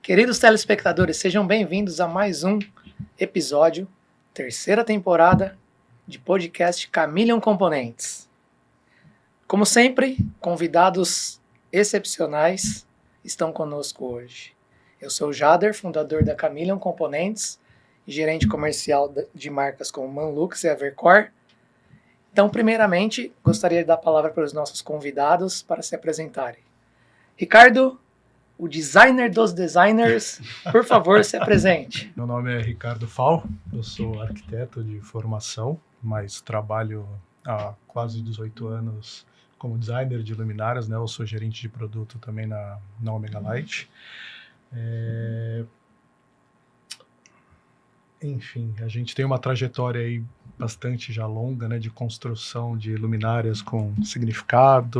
Queridos telespectadores, sejam bem-vindos a mais um episódio, terceira temporada de podcast Chameleon Componentes. Como sempre, convidados excepcionais estão conosco hoje. Eu sou o Jader, fundador da Chameleon Componentes e gerente comercial de marcas como Manlux e Evercore. Então, primeiramente, gostaria de dar a palavra para os nossos convidados para se apresentarem. Ricardo, o designer dos designers, por favor, se apresente. Meu nome é Ricardo Fal, eu sou arquiteto de formação, mas trabalho há quase 18 anos como designer de luminárias, né? Eu sou gerente de produto também na Omega Light. Enfim, a gente tem uma trajetória aí bastante já longa, né, de construção de luminárias com significado.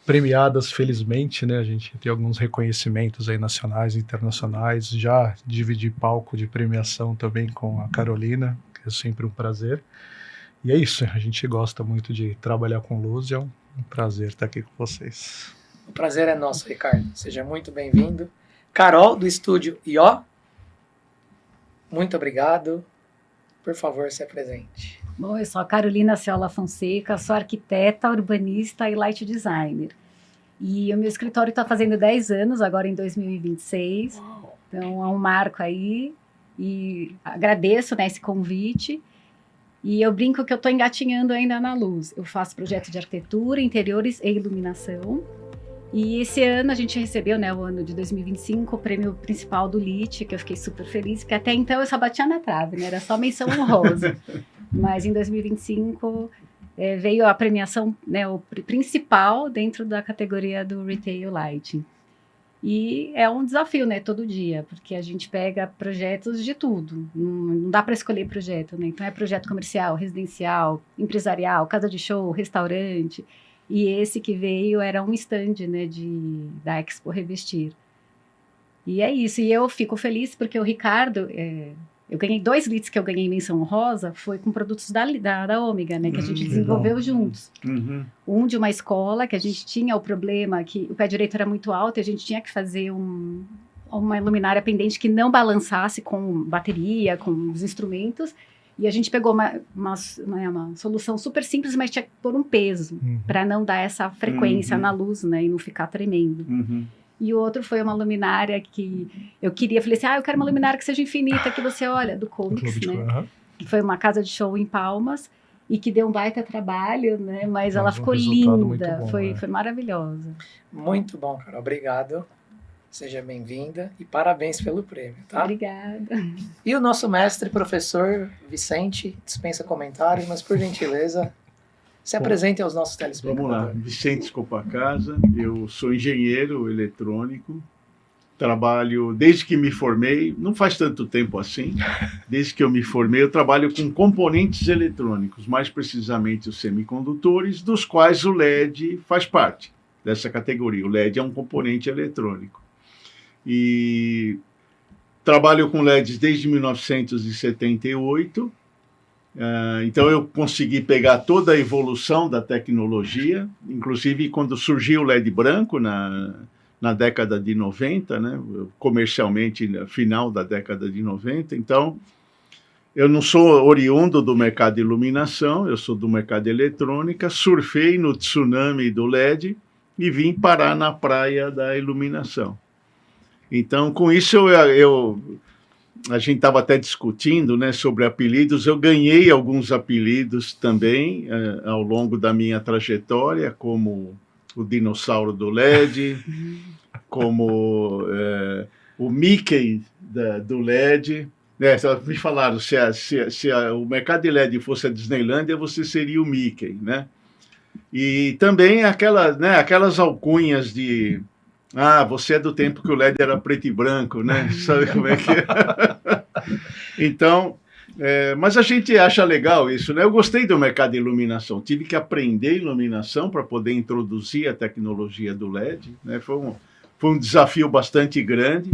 Premiadas, felizmente, né? A gente tem alguns reconhecimentos aí nacionais e internacionais. Já dividi palco de premiação também com a Carolina, que é sempre um prazer. E é isso, a gente gosta muito de trabalhar com luz e é um prazer estar aqui com vocês. O prazer é nosso, Ricardo. Seja muito bem-vindo. Carol, do estúdio IO, muito obrigado. Por favor, se apresente. Bom, eu sou a Carolina Ciola Fonseca, sou arquiteta, urbanista e light designer. E o meu escritório está fazendo 10 anos, agora em 2026. Uau. Então, é um marco aí. E agradeço, né, esse convite. E eu brinco que eu estou engatinhando ainda na luz. Eu faço projeto de arquitetura, interiores e iluminação. E esse ano a gente recebeu, né, o ano de 2025, o prêmio principal do LIT, que eu fiquei super feliz, porque até então eu só batia na trave, né, era só menção honrosa. Mas em 2025 veio a premiação, né, o principal dentro da categoria do Retail Lighting. E é um desafio, né, todo dia, porque a gente pega projetos de tudo, não dá para escolher projeto, né, então é projeto comercial, residencial, empresarial, casa de show, restaurante. E esse que veio era um stand, né, da Expo Revestir. E é isso. E eu fico feliz porque o Ricardo, eu ganhei 2 LITs que eu ganhei menção honrosa, foi com produtos da Ômega, né, que a gente desenvolveu juntos. Uhum. Um de uma escola que a gente tinha o problema que o pé direito era muito alto e a gente tinha que fazer uma luminária pendente que não balançasse com bateria, com os instrumentos. E a gente pegou uma solução super simples, mas tinha que pôr um peso para não dar essa frequência na luz, né? E não ficar tremendo. E o outro foi uma luminária que eu queria. Falei assim, eu quero uma luminária que seja infinita, que você olha, do Comics, né? Que foi uma casa de show em Palmas e que deu um baita trabalho, né? Mas ela ficou linda, bom, foi maravilhosa. Muito bom, Carol. Obrigado. Seja bem-vinda e parabéns pelo prêmio, tá? Obrigada. E o nosso mestre, professor Vicente, dispensa comentários, mas por gentileza, se apresente aos nossos telespectadores. Vamos lá, Vicente Scopacasa, eu sou engenheiro eletrônico, trabalho desde que me formei, não faz tanto tempo assim, desde que eu me formei eu trabalho com componentes eletrônicos, mais precisamente os semicondutores, dos quais o LED faz parte dessa categoria. O LED é um componente eletrônico. E trabalho com LEDs desde 1978, então eu consegui pegar toda a evolução da tecnologia, inclusive quando surgiu o LED branco na década de 90, né, comercialmente no final da década de 90, então eu não sou oriundo do mercado de iluminação, eu sou do mercado de eletrônica, surfei no tsunami do LED e vim parar na praia da iluminação. Então, com isso, a gente estava até discutindo, né, sobre apelidos. Eu ganhei alguns apelidos também ao longo da minha trajetória, como o dinossauro do LED, como o Mickey do LED. Me falaram, se o mercado de LED fosse a Disneylândia, você seria o Mickey, né? E também aquelas alcunhas de... você é do tempo que o LED era preto e branco, né? Sabe como é que é? Então, mas a gente acha legal isso, né? Eu gostei do mercado de iluminação. Tive que aprender iluminação para poder introduzir a tecnologia do LED, né? Foi um desafio bastante grande,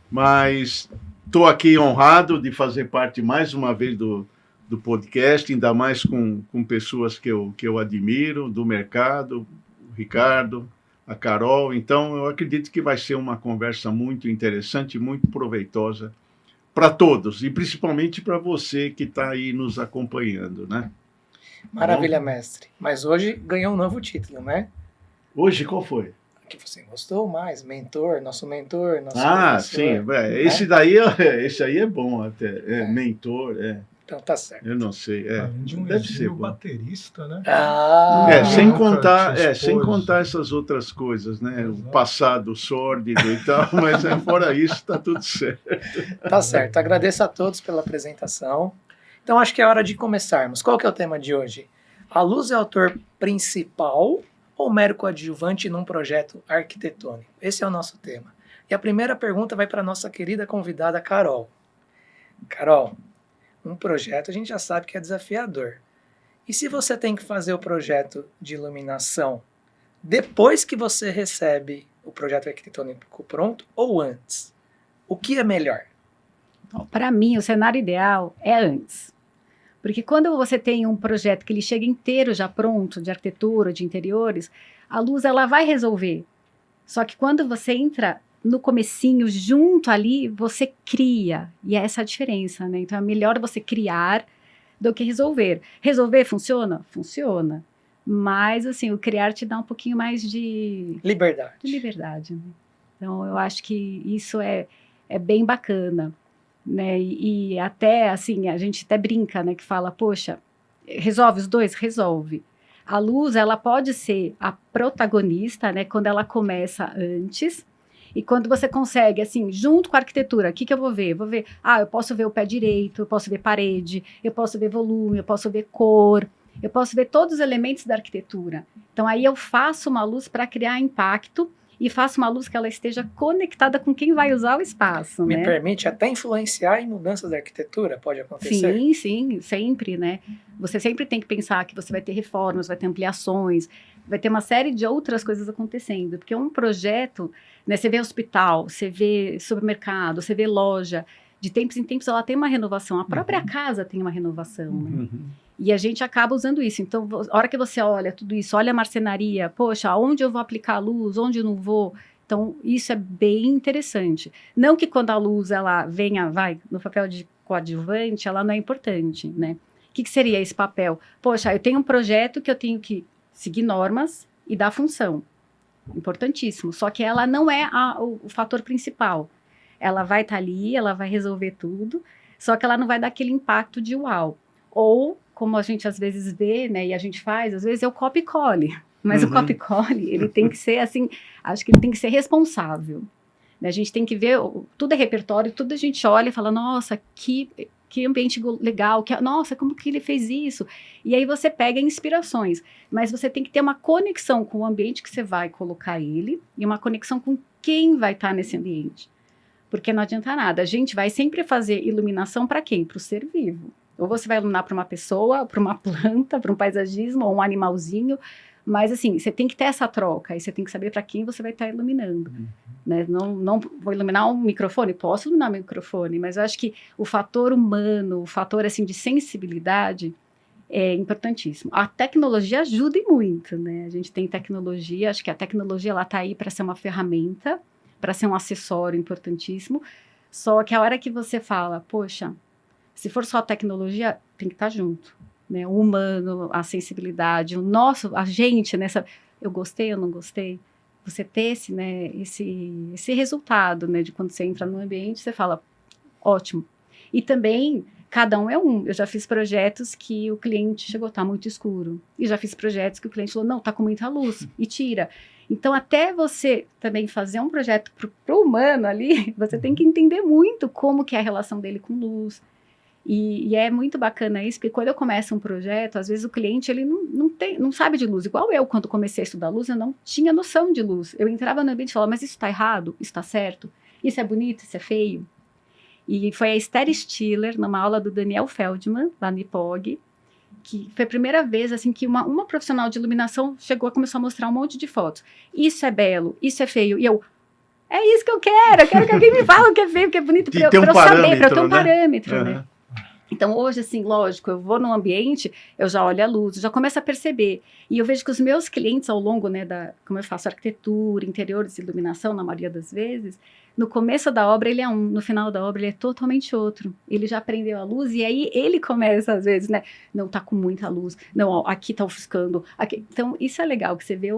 mas estou aqui honrado de fazer parte mais uma vez do podcast, ainda mais com pessoas que eu admiro, do mercado, o Ricardo, a Carol. Então, eu acredito que vai ser uma conversa muito interessante, muito proveitosa para todos, e principalmente para você que está aí nos acompanhando, né? Maravilha, mestre. Mas hoje ganhou um novo título, né? Hoje, qual foi? Que você gostou mais, mentor, nosso professor, sim, né? esse aí é bom até, mentor, Então tá certo. eu não sei, Além de um deve ser exímio bom. baterista, né? Sem contar essas outras coisas, né? Exato. O passado sórdido e tal, mas fora isso tá tudo certo. Tá certo, agradeço a todos pela apresentação. Então acho que é hora de começarmos. Qual que é o tema de hoje? A luz é o autor principal ou mero coadjuvante num projeto arquitetônico? Esse é o nosso tema. E a primeira pergunta vai para a nossa querida convidada Carol. Carol, um projeto a gente já sabe que é desafiador. E se você tem que fazer o projeto de iluminação depois que você recebe o projeto arquitetônico pronto ou antes? O que é melhor? Para mim, o cenário ideal é antes. Porque quando você tem um projeto que ele chega inteiro já pronto, de arquitetura, de interiores, a luz ela vai resolver. Só que quando você entra no comecinho, junto ali, você cria. E é essa a diferença, né? Então é melhor você criar do que resolver. Resolver funciona? Funciona. Mas, assim, o criar te dá um pouquinho mais de liberdade, né? Então eu acho que isso é bem bacana. Né? E até assim, a gente até brinca, né, que fala, poxa, resolve os dois? Resolve. A luz, ela pode ser a protagonista, né, quando ela começa antes, e quando você consegue, assim, junto com a arquitetura, o que eu vou ver? Vou ver, eu posso ver o pé direito, eu posso ver parede, eu posso ver volume, eu posso ver cor, eu posso ver todos os elementos da arquitetura. Então aí eu faço uma luz para criar impacto, e faço uma luz que ela esteja conectada com quem vai usar o espaço, Me né? permite até influenciar em mudanças da arquitetura? Pode acontecer? Sim, sempre, né? Você sempre tem que pensar que você vai ter reformas, vai ter ampliações, vai ter uma série de outras coisas acontecendo, porque um projeto, né, você vê hospital, você vê supermercado, você vê loja, de tempos em tempos ela tem uma renovação, a própria casa tem uma renovação, né? E a gente acaba usando isso. Então, a hora que você olha tudo isso, olha a marcenaria, poxa, onde eu vou aplicar a luz, onde eu não vou? Então, isso é bem interessante. Não que quando a luz, ela vai no papel de coadjuvante, ela não é importante, né? O que seria esse papel? Poxa, eu tenho um projeto que eu tenho que seguir normas e dar função. Importantíssimo. Só que ela não é o fator principal. Ela vai estar ali, ela vai resolver tudo, só que ela não vai dar aquele impacto de uau. Ou, como a gente às vezes vê, né, e a gente faz, às vezes é o copy cole, mas o copy cole, ele tem que ser assim, acho que ele tem que ser responsável, né? A gente tem que ver, tudo é repertório, tudo a gente olha e fala, nossa, que ambiente legal, nossa, como que ele fez isso? E aí você pega inspirações, mas você tem que ter uma conexão com o ambiente que você vai colocar ele, e uma conexão com quem vai estar nesse ambiente, porque não adianta nada, a gente vai sempre fazer iluminação para quem? Para o ser vivo. Ou você vai iluminar para uma pessoa, para uma planta, para um paisagismo, ou um animalzinho. Mas, assim, você tem que ter essa troca. E você tem que saber para quem você vai estar iluminando. Né? Não vou iluminar um microfone? Posso iluminar um microfone. Mas eu acho que o fator humano, o fator, assim, de sensibilidade é importantíssimo. A tecnologia ajuda e muito, né? A gente tem tecnologia. Acho que a tecnologia, ela está aí para ser uma ferramenta, para ser um acessório importantíssimo. Só que a hora que você fala, poxa, se for só tecnologia, tem que estar junto, né? O humano, a sensibilidade, a gente, nessa, eu gostei, eu não gostei. Você ter esse resultado, né? De quando você entra no ambiente, você fala, ótimo. E também, cada um é um. Eu já fiz projetos que o cliente chegou, tá muito escuro. E já fiz projetos que o cliente falou, não, tá com muita luz, e tira. Então, até você também fazer um projeto pro humano ali, você tem que entender muito como que é a relação dele com luz. E é muito bacana isso, porque quando eu começo um projeto, às vezes o cliente ele não sabe de luz. Igual eu, quando comecei a estudar luz, eu não tinha noção de luz. Eu entrava no ambiente e falava, mas isso está errado? Isso está certo? Isso é bonito? Isso é feio? E foi a Esther Stiller, numa aula do Daniel Feldman, lá no IPOG, que foi a primeira vez assim, que uma profissional de iluminação começou a mostrar um monte de fotos. Isso é belo, isso é feio. E eu, é isso que eu quero que alguém me fale o que é feio, o que é bonito, para eu saber, para eu ter um parâmetro, né? Então, hoje, assim, lógico, eu vou num ambiente, eu já olho a luz, eu já começo a perceber. E eu vejo que os meus clientes, ao longo, né, como eu faço arquitetura, interiores e iluminação, na maioria das vezes, no começo da obra ele é um, no final da obra ele é totalmente outro. Ele já aprendeu a luz e aí ele começa, às vezes, né, não, tá com muita luz, não, ó, aqui tá ofuscando. Aqui. Então, isso é legal, que você vê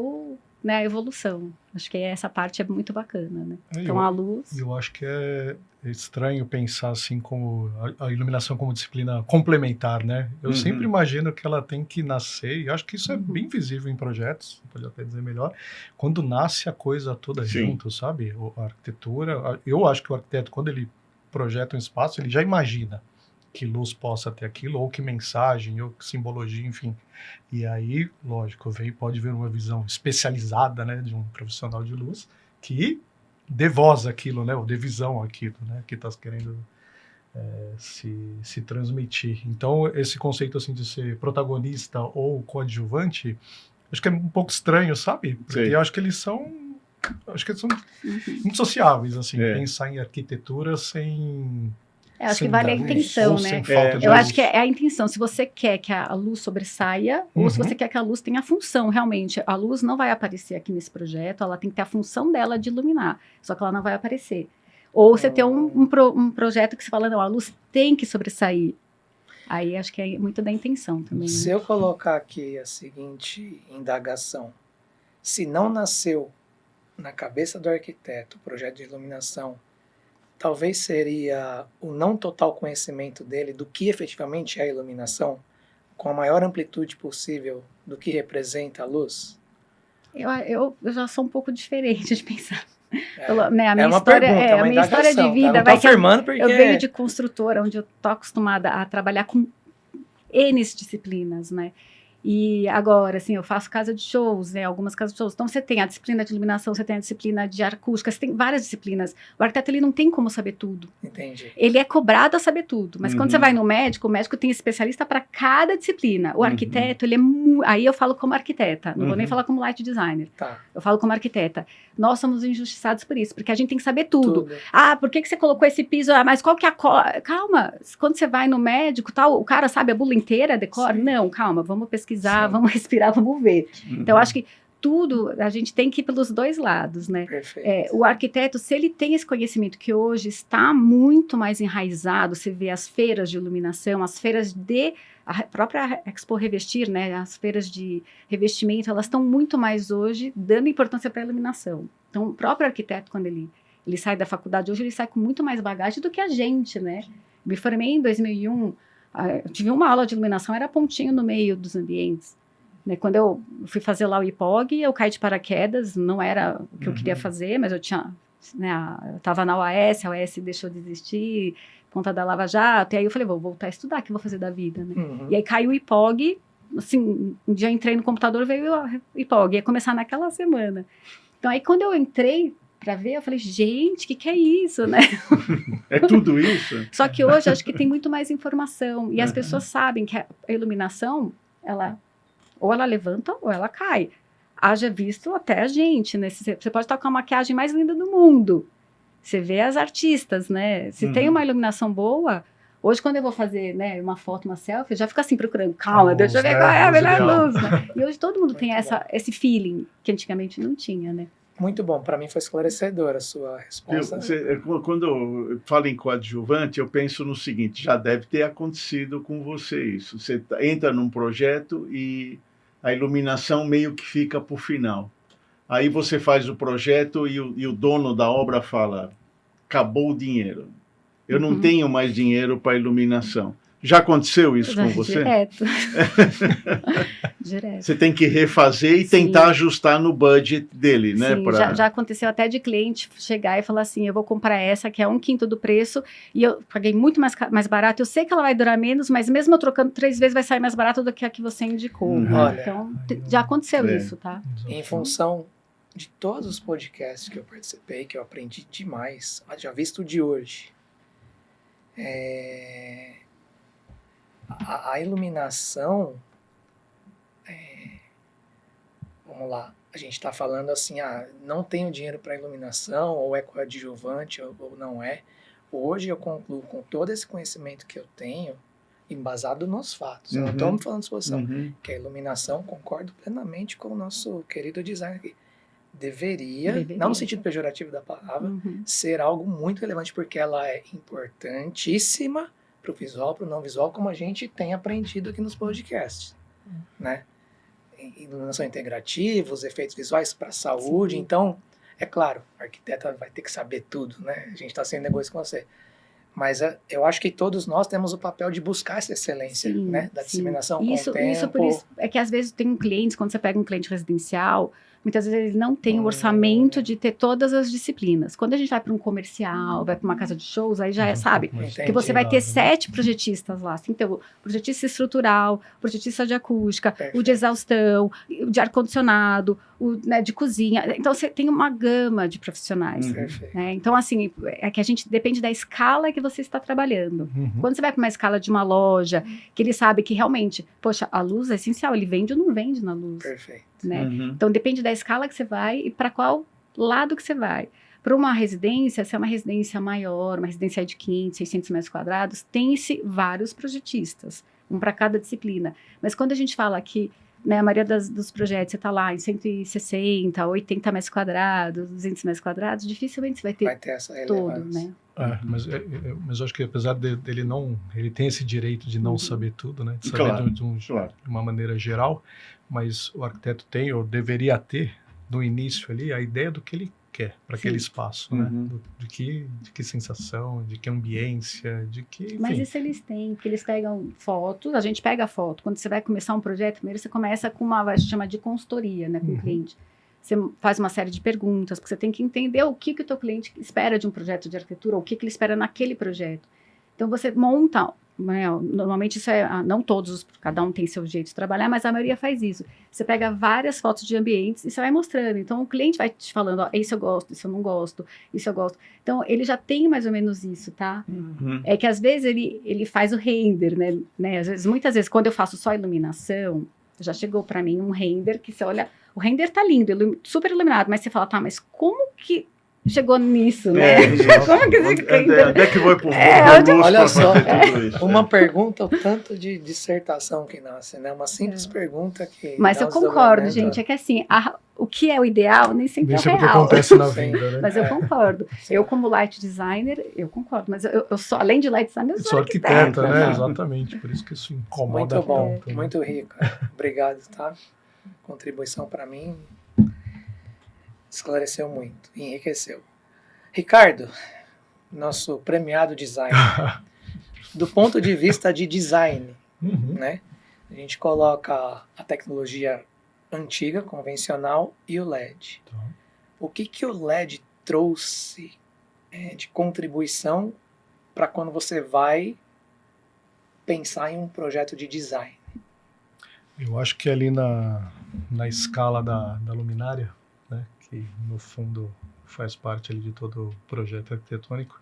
né, a evolução. Acho que essa parte é muito bacana, né? Então, a luz... Eu acho que é estranho pensar assim como a iluminação como disciplina complementar, né? Eu sempre imagino que ela tem que nascer, e acho que isso é bem visível em projetos, pode até dizer melhor, quando nasce a coisa toda junto, sabe? A arquitetura, eu acho que o arquiteto, quando ele projeta um espaço, ele já imagina que luz possa ter aquilo, ou que mensagem, ou que simbologia, enfim. E aí, lógico, pode ver uma visão especializada, né, de um profissional de luz, que dê voz àquilo, né, ou dê visão àquilo, né, que está querendo se transmitir. Então, esse conceito assim de ser protagonista ou coadjuvante, acho que é um pouco estranho, sabe? Porque eu acho que eles são indissociáveis, assim, pensar em arquitetura sem... acho que vale a intenção, né? Eu acho que é a intenção. Se você quer que a luz sobressaia, ou se você quer que a luz tenha função, realmente. A luz não vai aparecer aqui nesse projeto, ela tem que ter a função dela de iluminar, só que ela não vai aparecer. Ou você tem um projeto que você fala, não, a luz tem que sobressair. Aí acho que é muito da intenção também. Se eu colocar aqui a seguinte indagação, se não nasceu na cabeça do arquiteto o projeto de iluminação, talvez seria o não total conhecimento dele do que efetivamente é a iluminação, com a maior amplitude possível do que representa a luz? Eu já sou um pouco diferente de pensar. Né, a minha história, pergunta, a minha história de vida, tá? Vai afirmando porque... eu venho de construtora, onde eu tô acostumada a trabalhar com N disciplinas, né? E agora, assim, eu faço casa de shows, né? Algumas casas de shows. Então, você tem a disciplina de iluminação, você tem a disciplina de acústica, você tem várias disciplinas. O arquiteto, ele não tem como saber tudo. Entendi. Ele é cobrado a saber tudo. Mas quando você vai no médico, o médico tem especialista para cada disciplina. O arquiteto, ele é aí eu falo como arquiteta, não vou nem falar como light designer. Tá. Eu falo como arquiteta. Nós somos injustiçados por isso, porque a gente tem que saber tudo. Ah, por que você colocou esse piso? Ah, mas qual que é a calma, quando você vai no médico, tal, o cara sabe a bula inteira, decora? Sim. Não, calma, vamos pesquisar, vamos respirar, vamos ver. Então, acho que tudo, a gente tem que ir pelos dois lados, né? Perfeito. O arquiteto, se ele tem esse conhecimento que hoje está muito mais enraizado, você vê as feiras de iluminação, as feiras a própria Expo Revestir, né? As feiras de revestimento, elas estão muito mais hoje dando importância para a iluminação. Então, o próprio arquiteto, quando ele sai da faculdade, hoje ele sai com muito mais bagagem do que a gente, né? Me formei em 2001, eu tive uma aula de iluminação, era pontinho no meio dos ambientes. Né, quando eu fui fazer lá o IPOG, eu caí de paraquedas, não era o que eu queria fazer, mas eu tinha, né, eu estava na UAS, a UAS deixou de existir, ponta da Lava Jato, e aí eu falei, vou voltar a estudar, o que eu vou fazer da vida, né? E aí caiu o IPOG, assim, um dia eu entrei no computador, veio o IPOG, ia começar naquela semana. Então aí quando eu entrei para ver, eu falei, gente, o que é isso, né? É tudo isso? Só que hoje acho que tem muito mais informação, e as pessoas sabem que a iluminação, ou ela levanta ou ela cai. Haja visto até a gente, né? Você pode estar com a maquiagem mais linda do mundo. Você vê as artistas, né? Se tem uma iluminação boa, hoje quando eu vou fazer, né, uma foto, uma selfie, eu já fico assim procurando, calma, deixa eu ver qual é a melhor luz, né? E hoje todo mundo tem esse feeling que antigamente não tinha, né? Muito bom, para mim foi esclarecedora a sua resposta. Quando eu falo em coadjuvante, eu penso no seguinte, já deve ter acontecido com você isso. Você entra num projeto e a iluminação meio que fica para o final. Aí você faz o projeto e o dono da obra fala, acabou o dinheiro. Eu não tenho mais dinheiro para iluminação. Já aconteceu isso com você? Direto. Direto. Você tem que refazer e tentar ajustar no budget dele, né? Sim, já aconteceu até de cliente chegar e falar assim, eu vou comprar essa que é 1/5 do preço e eu paguei muito mais barato, eu sei que ela vai durar menos, mas mesmo eu trocando 3 vezes vai sair mais barato do que a que você indicou. Olha, então, já aconteceu isso, tá? Em função de todos os podcasts que eu participei, que eu aprendi demais, já visto de hoje, a iluminação, vamos lá, a gente está falando assim, não tenho dinheiro para iluminação, ou é coadjuvante, ou não é. Hoje eu concluo, com todo esse conhecimento que eu tenho, embasado nos fatos. Eu não estou falando de suposição. Uhum. Que a iluminação, concordo plenamente com o nosso querido designer aqui. Deveria, não no sentido pejorativo da palavra, ser algo muito relevante, porque ela é importantíssima para o visual, para o não visual, como a gente tem aprendido aqui nos podcasts, né? Iluminação integrativa, os efeitos visuais para a saúde. Sim. Então, é claro, o arquiteto vai ter que saber tudo, né? A gente está sem negócio com você. Mas eu acho que todos nós temos o papel de buscar essa excelência, sim, né? Da disseminação com o tempo. Isso por isso é que às vezes tem clientes, quando você pega um cliente residencial, muitas vezes ele não tem o orçamento de ter todas as disciplinas. Quando a gente vai para um comercial, vai para uma casa de shows, aí já sabe, que você vai ter 7 projetistas lá. Assim, então, o projetista estrutural, o projetista de acústica, perfeito, o de exaustão, o de ar-condicionado, o, né, de cozinha. Então, você tem uma gama de profissionais. Né? Então, assim, é que a gente depende da escala que você está trabalhando. Quando você vai para uma escala de uma loja, que ele sabe que realmente, poxa, a luz é essencial, ele vende ou não vende na luz. Perfeito. Né? Então, depende da escala que você vai e para qual lado que você vai. Para uma residência, se é uma residência maior, uma residência de 500, 600 metros quadrados, tem-se vários projetistas, um para cada disciplina. Mas quando a gente fala que, né, a maioria dos projetos, você está lá em 160, 80 metros quadrados, 200 metros quadrados, dificilmente você vai ter essa todo, né? Mas eu acho que apesar dele não, ele tem esse direito de não saber tudo, né? De saber de uma maneira geral, mas o arquiteto tem, ou deveria ter, no início ali, a ideia do que ele quer para aquele espaço, né? De que sensação, de que ambiência, de que, enfim. Mas isso eles têm, porque eles pegam fotos, a gente pega a foto. Quando você vai começar um projeto, primeiro você começa com a gente chama de consultoria, né, com o cliente. Você faz uma série de perguntas, porque você tem que entender o que o teu cliente espera de um projeto de arquitetura, ou o que ele espera naquele projeto. Então, você monta, né, normalmente isso não todos, cada um tem seu jeito de trabalhar, mas a maioria faz isso. Você pega várias fotos de ambientes e você vai mostrando. Então, o cliente vai te falando, ó, isso eu gosto, isso eu não gosto, isso eu gosto. Então, ele já tem mais ou menos isso, tá? É que, às vezes, ele faz o render, né? Às vezes, muitas vezes, quando eu faço só iluminação, já chegou para mim um render que você olha, o render tá lindo, super iluminado, mas você fala, tá, mas como que chegou nisso, né? Como que esse render... Onde é que vai por olha só, uma pergunta, o tanto de dissertação que nasce, né? Uma simples pergunta que... Mas eu concordo, gente, é que assim, o que é o ideal nem sempre é o real. Que acontece na vida, né? Mas eu concordo. Eu, como light designer, eu concordo. Mas eu sou, além de light designer, eu sou arquiteta, né? Exatamente. Por isso que isso incomoda muito bom, tanto, muito rico. Obrigado, tá? Contribuição para mim esclareceu muito, enriqueceu. Ricardo, nosso premiado designer, do ponto de vista de design, né? A gente coloca a tecnologia antiga, convencional, e o LED. O que o LED trouxe de contribuição para quando você vai pensar em um projeto de design? Eu acho que ali na escala da luminária, né, que no fundo faz parte ali de todo o projeto arquitetônico,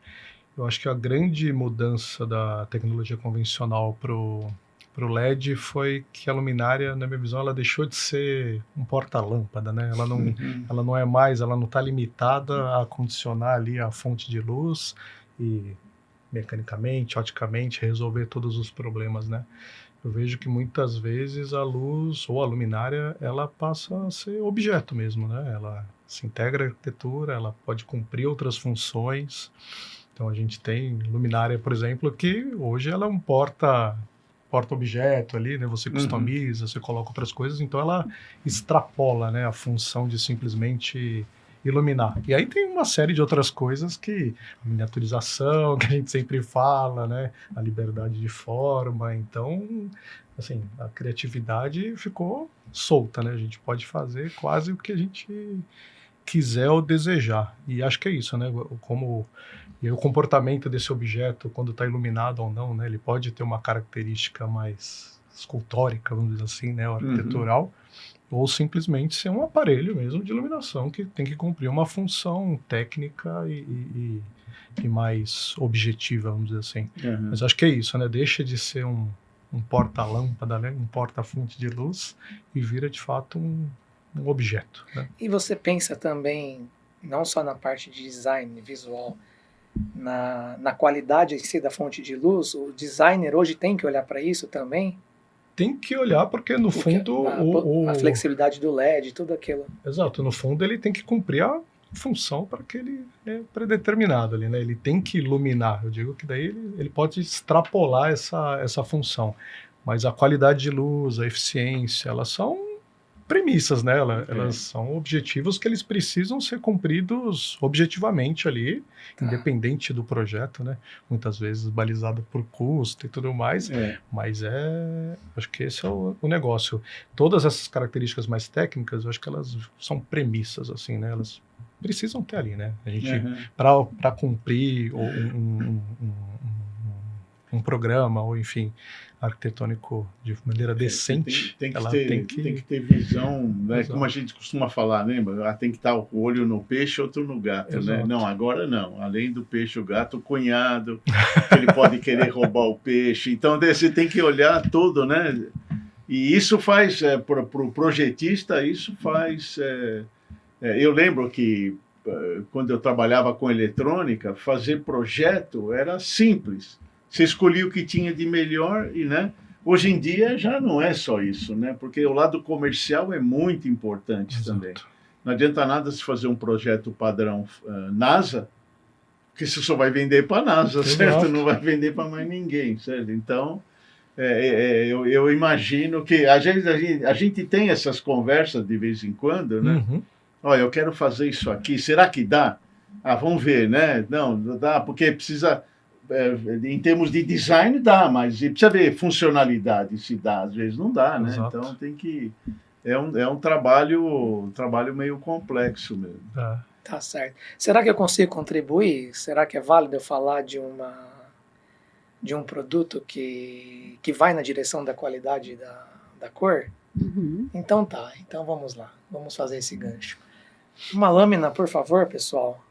eu acho que a grande mudança da tecnologia convencional pro LED foi que a luminária, na minha visão, ela deixou de ser um porta-lâmpada, né? Ela não é mais, ela não está limitada a condicionar ali a fonte de luz e mecanicamente, oticamente, resolver todos os problemas, né? Eu vejo que muitas vezes a luz ou a luminária, ela passa a ser objeto mesmo, né? Ela se integra à arquitetura, ela pode cumprir outras funções. Então a gente tem luminária, por exemplo, que hoje ela é um porta-objeto ali, né? Você customiza, você coloca outras coisas, então ela extrapola, né, a função de simplesmente iluminar. E aí tem uma série de outras coisas que a miniaturização, que a gente sempre fala, né, a liberdade de forma, então, assim, a criatividade ficou solta, né? A gente pode fazer quase o que a gente quiser ou desejar. E acho que é isso, né? E o comportamento desse objeto, quando está iluminado ou não, né? Ele pode ter uma característica mais escultórica, vamos dizer assim, né? Ou arquitetural, ou simplesmente ser um aparelho mesmo de iluminação que tem que cumprir uma função técnica e mais objetiva, vamos dizer assim. Mas acho que é isso, né? Deixa de ser um porta-lâmpada, né? Um porta-fonte de luz e vira, de fato, um objeto, né? E você pensa também, não só na parte de design visual, na qualidade em si da fonte de luz, o designer hoje tem que olhar para isso também? Tem que olhar porque, no fundo... A flexibilidade do LED, tudo aquilo. Exato, no fundo ele tem que cumprir a função para que ele é predeterminado ali, né? Ele tem que iluminar. Eu digo que daí ele pode extrapolar essa função. Mas a qualidade de luz, a eficiência, elas são premissas, né? Elas são objetivos que eles precisam ser cumpridos objetivamente ali, independente do projeto, né? Muitas vezes balizado por custo e tudo mais, mas acho que esse é o negócio. Todas essas características mais técnicas, eu acho que elas são premissas, assim, né? Elas precisam ter ali, né? A gente, para cumprir um programa, ou enfim, arquitetônico de maneira decente, tem que ter visão, né? Como a gente costuma falar, lembra? Tem que estar o olho no peixe, outro no gato, né? Não, agora não. Além do peixe, o gato, o cunhado, que ele pode querer roubar o peixe. Então, você tem que olhar tudo, né? E isso faz, para o projetista, isso faz... eu lembro que, quando eu trabalhava com eletrônica, fazer projeto era simples. Você escolhia o que tinha de melhor e, né? Hoje em dia já não é só isso, né? Porque o lado comercial é muito importante também. Não adianta nada se fazer um projeto padrão NASA, que você só vai vender para a NASA, certo? Não vai vender para mais ninguém, certo? Então, eu imagino que a gente tem essas conversas de vez em quando, né? Olha, eu quero fazer isso aqui, será que dá? Vamos ver, né? Não dá, porque precisa... em termos de design dá, mas precisa ver funcionalidade, se dá, às vezes não dá, né? Exato. Então tem que... É um trabalho meio complexo mesmo. Tá certo. Será que eu consigo contribuir? Será que é válido eu falar de um produto que vai na direção da qualidade da cor? Então tá, então vamos lá, vamos fazer esse gancho. Uma lâmina, por favor, pessoal.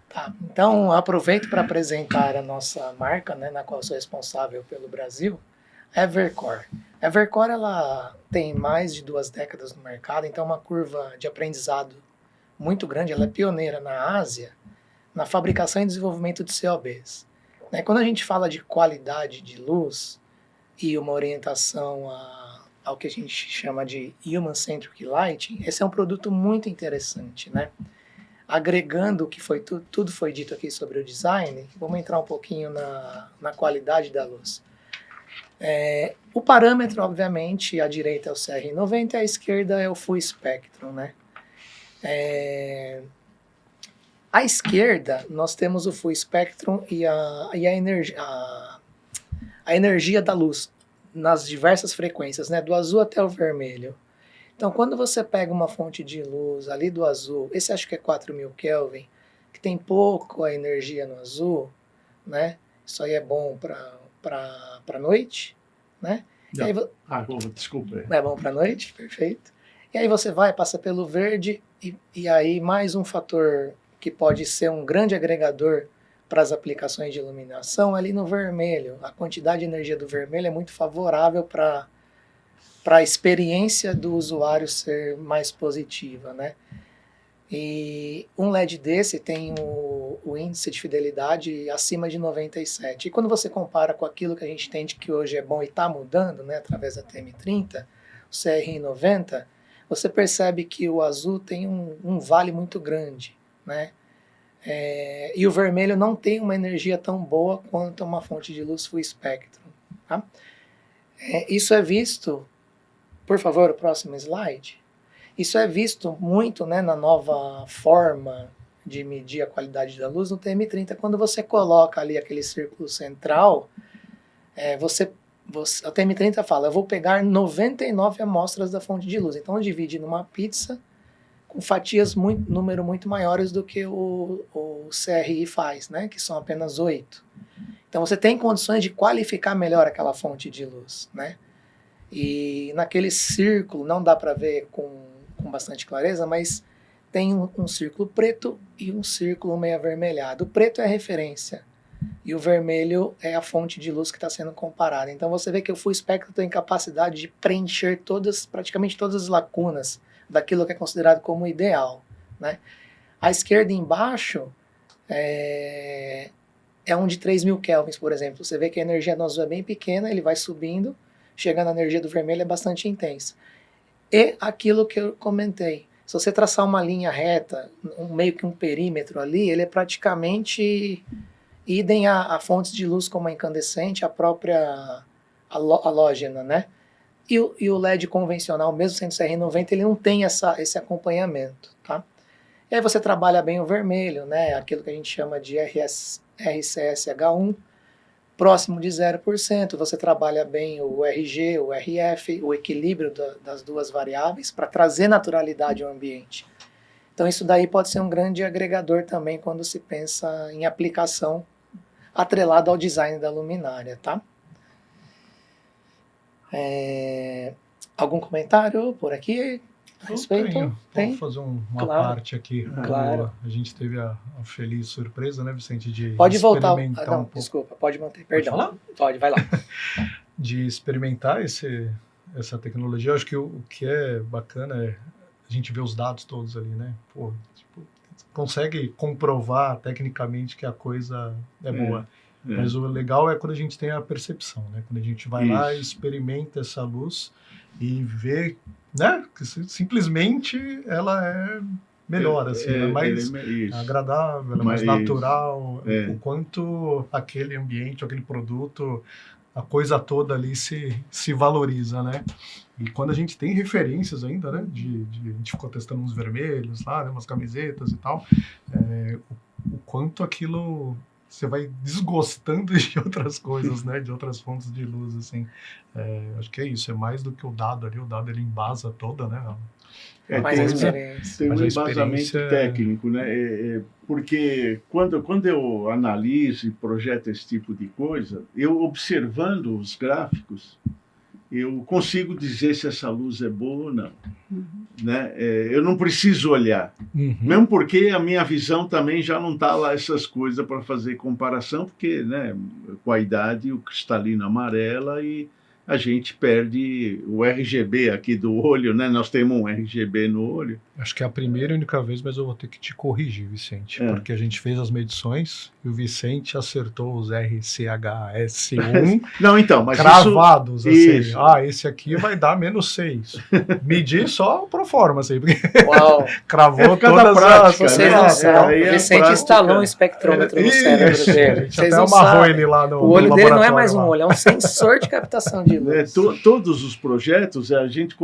Tá, então aproveito para apresentar a nossa marca, né, na qual eu sou responsável pelo Brasil, a Evercore. A Evercore, ela tem mais de 2 décadas no mercado, então é uma curva de aprendizado muito grande. Ela é pioneira na Ásia na fabricação e desenvolvimento de COBs. Né, quando a gente fala de qualidade de luz e uma orientação ao que a gente chama de Human-Centric Lighting, esse é um produto muito interessante, né? Agregando o que foi tudo foi dito aqui sobre o design, vamos entrar um pouquinho na qualidade da luz. O parâmetro, obviamente, à direita é o CR90 e à esquerda é o Full Spectrum, né? À esquerda, nós temos o Full Spectrum e a energia da luz nas diversas frequências, né? Do azul até o vermelho. Então, quando você pega uma fonte de luz ali do azul, esse acho que é 4000 Kelvin, que tem pouca energia no azul, né? Isso aí é bom para noite, né? Aí, desculpa. É bom para noite, perfeito. E aí você passa pelo verde e aí mais um fator que pode ser um grande agregador para as aplicações de iluminação ali no vermelho. A quantidade de energia do vermelho é muito favorável para a experiência do usuário ser mais positiva, né? E um LED desse tem o índice de fidelidade acima de 97. E quando você compara com aquilo que a gente entende que hoje é bom e está mudando, né, através da TM30, o CR90, você percebe que o azul tem um vale muito grande, né? E o vermelho não tem uma energia tão boa quanto uma fonte de luz full spectrum. Tá? Isso é visto... Por favor, o próximo slide. Isso é visto muito, né, na nova forma de medir a qualidade da luz no TM30. Quando você coloca ali aquele círculo central, a TM30 fala, eu vou pegar 99 amostras da fonte de luz. Então, divide numa pizza com fatias número muito maiores do que o CRI faz, né, que são apenas 8. Então, você tem condições de qualificar melhor aquela fonte de luz, né? E naquele círculo, não dá para ver com bastante clareza, mas tem um círculo preto e um círculo meio avermelhado. O preto é a referência e o vermelho é a fonte de luz que está sendo comparada. Então você vê que o Full Spectrum tem capacidade de preencher praticamente todas as lacunas daquilo que é considerado como ideal, né? À esquerda embaixo é um de 3.000 kelvins, por exemplo. Você vê que a energia do azul é bem pequena, ele vai subindo, chegando à energia do vermelho é bastante intensa. E aquilo que eu comentei, se você traçar uma linha reta, meio que um perímetro ali, ele é praticamente idem a fontes de luz como a incandescente, a própria halógena, né? E o LED convencional, mesmo sendo CR90, ele não tem esse acompanhamento, tá? E aí você trabalha bem o vermelho, né? Aquilo que a gente chama de RCSH1, próximo de 0%. Você trabalha bem o RG, o RF, o equilíbrio das duas variáveis para trazer naturalidade ao ambiente. Então isso daí pode ser um grande agregador também quando se pensa em aplicação atrelado ao design da luminária, tá? Algum comentário por aqui a respeito? Tem? Vou fazer uma parte aqui. Claro. A gente teve a feliz surpresa, né, Vicente, de pode voltar. Não, desculpa, pode manter. Perdão. Pode, vai lá. De experimentar essa tecnologia. Eu acho que o que é bacana é a gente ver os dados todos ali, né? Pô, tipo, consegue comprovar tecnicamente que a coisa é boa. Mas o legal é quando a gente tem a percepção, né? Quando a gente vai lá e experimenta essa luz e vê, né? Que simplesmente ela é melhor, assim, é mais agradável, é mais natural, o quanto aquele ambiente, aquele produto, a coisa toda ali se valoriza, né? E quando a gente tem referências ainda, né? A gente ficou testando uns vermelhos lá, né, umas camisetas e tal, o quanto aquilo você vai desgostando de outras coisas, né? De outras fontes de luz, assim. Acho que é isso, é mais do que o dado ali. O dado, ele embasa toda, né? Tem um embasamento técnico, né? Porque quando eu analiso e projeto esse tipo de coisa, eu observando os gráficos, eu consigo dizer se essa luz é boa ou não. Né? Eu não preciso olhar. Mesmo porque a minha visão também já não está lá essas coisas para fazer comparação, porque, né, com a idade, o cristalino amarela e a gente perde o RGB aqui do olho, né? Nós temos um RGB no olho. Acho que é a primeira e única vez, mas eu vou ter que te corrigir, Vicente, porque a gente fez as medições e o Vicente acertou os RCHS1 não, então, mas cravados, isso. Assim. Esse aqui vai dar -6. Medir só pro forma, assim, porque cravou todas as... Vocês não sabem, o Vicente instalou um espectrômetro no cérebro dele. Vocês até amarrou ele lá no o olho dele não é mais um lá. olho, é um sensor de captação de luz. Todos os projetos, a gente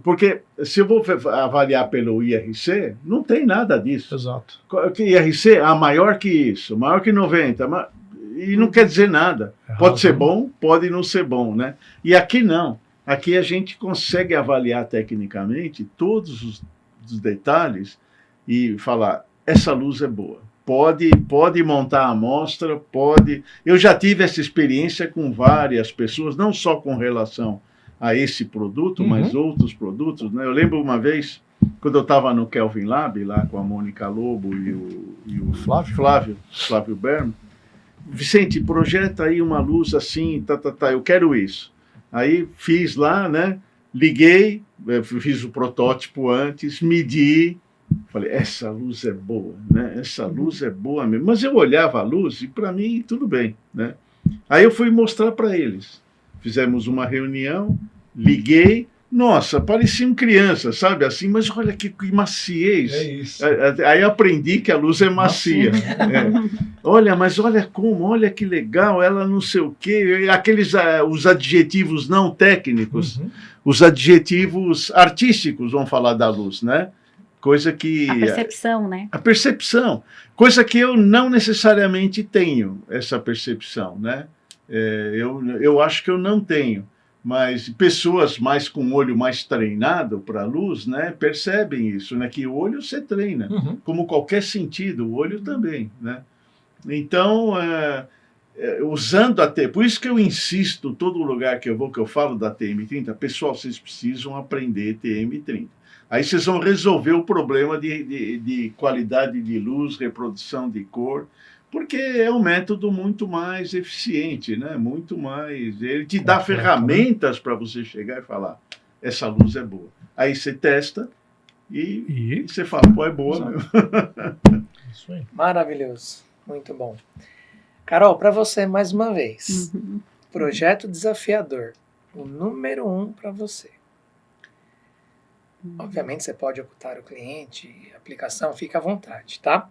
porque se eu vou avaliar pelo IRC, não tem nada disso. Exato. IRC, maior que isso, maior que 90, e não quer dizer nada. Pode ser bom, pode não ser bom, né? E aqui não. Aqui a gente consegue avaliar tecnicamente todos os detalhes e falar, essa luz é boa. Pode montar a amostra, pode... Eu já tive essa experiência com várias pessoas, não só com relação a esse produto, mas outros produtos, né? Eu lembro uma vez, quando eu estava no Kelvin Lab, lá com a Mônica Lobo e o Flávio Berman, Vicente, projeta aí uma luz assim, eu quero isso. Aí fiz lá, né? Liguei, fiz o protótipo antes, medi, falei, essa luz é boa, né? Essa luz é boa mesmo. Mas eu olhava a luz e para mim tudo bem, né? Aí eu fui mostrar para eles. Fizemos uma reunião, liguei, nossa, pareciam crianças, sabe? Assim, mas olha que maciez. É isso. Aí aprendi que a luz é macia. Olha, mas olha como, olha que legal, ela não sei o quê. Os adjetivos não técnicos, os adjetivos artísticos vão falar da luz, né? Coisa que... A percepção, né? A percepção. Coisa que eu não necessariamente tenho, essa percepção, né? Eu acho que eu não tenho. Mas pessoas mais com o olho mais treinado para a luz, né, percebem isso, né? Que o olho você treina, como qualquer sentido, o olho também, né? Então, usando a por isso que eu insisto, todo lugar que eu vou, que eu falo da TM30, pessoal, vocês precisam aprender TM30. Aí vocês vão resolver o problema de qualidade de luz, reprodução de cor, porque é um método muito mais eficiente, né? Muito mais... Ele te dá ferramentas para você chegar e falar, essa luz é boa. Aí você testa e você fala, pô, é boa mesmo. Isso aí. Maravilhoso. Muito bom. Carol, para você mais uma vez, projeto desafiador, o número 1 para você. Obviamente você pode ocultar o cliente, a aplicação, fica à vontade, tá?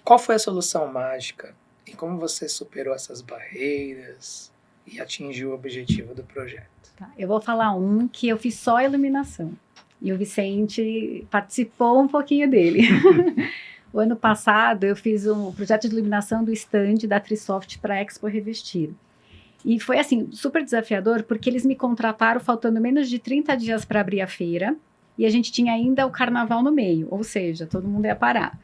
Qual foi a solução mágica e como você superou essas barreiras e atingiu o objetivo do projeto? Tá, eu vou falar um que eu fiz só a iluminação. E o Vicente participou um pouquinho dele. O ano passado eu fiz um projeto de iluminação do stand da Trisoft para Expo Revestir. E foi assim, super desafiador, porque eles me contrataram faltando menos de 30 dias para abrir a feira. E a gente tinha ainda o carnaval no meio, ou seja, todo mundo ia parar.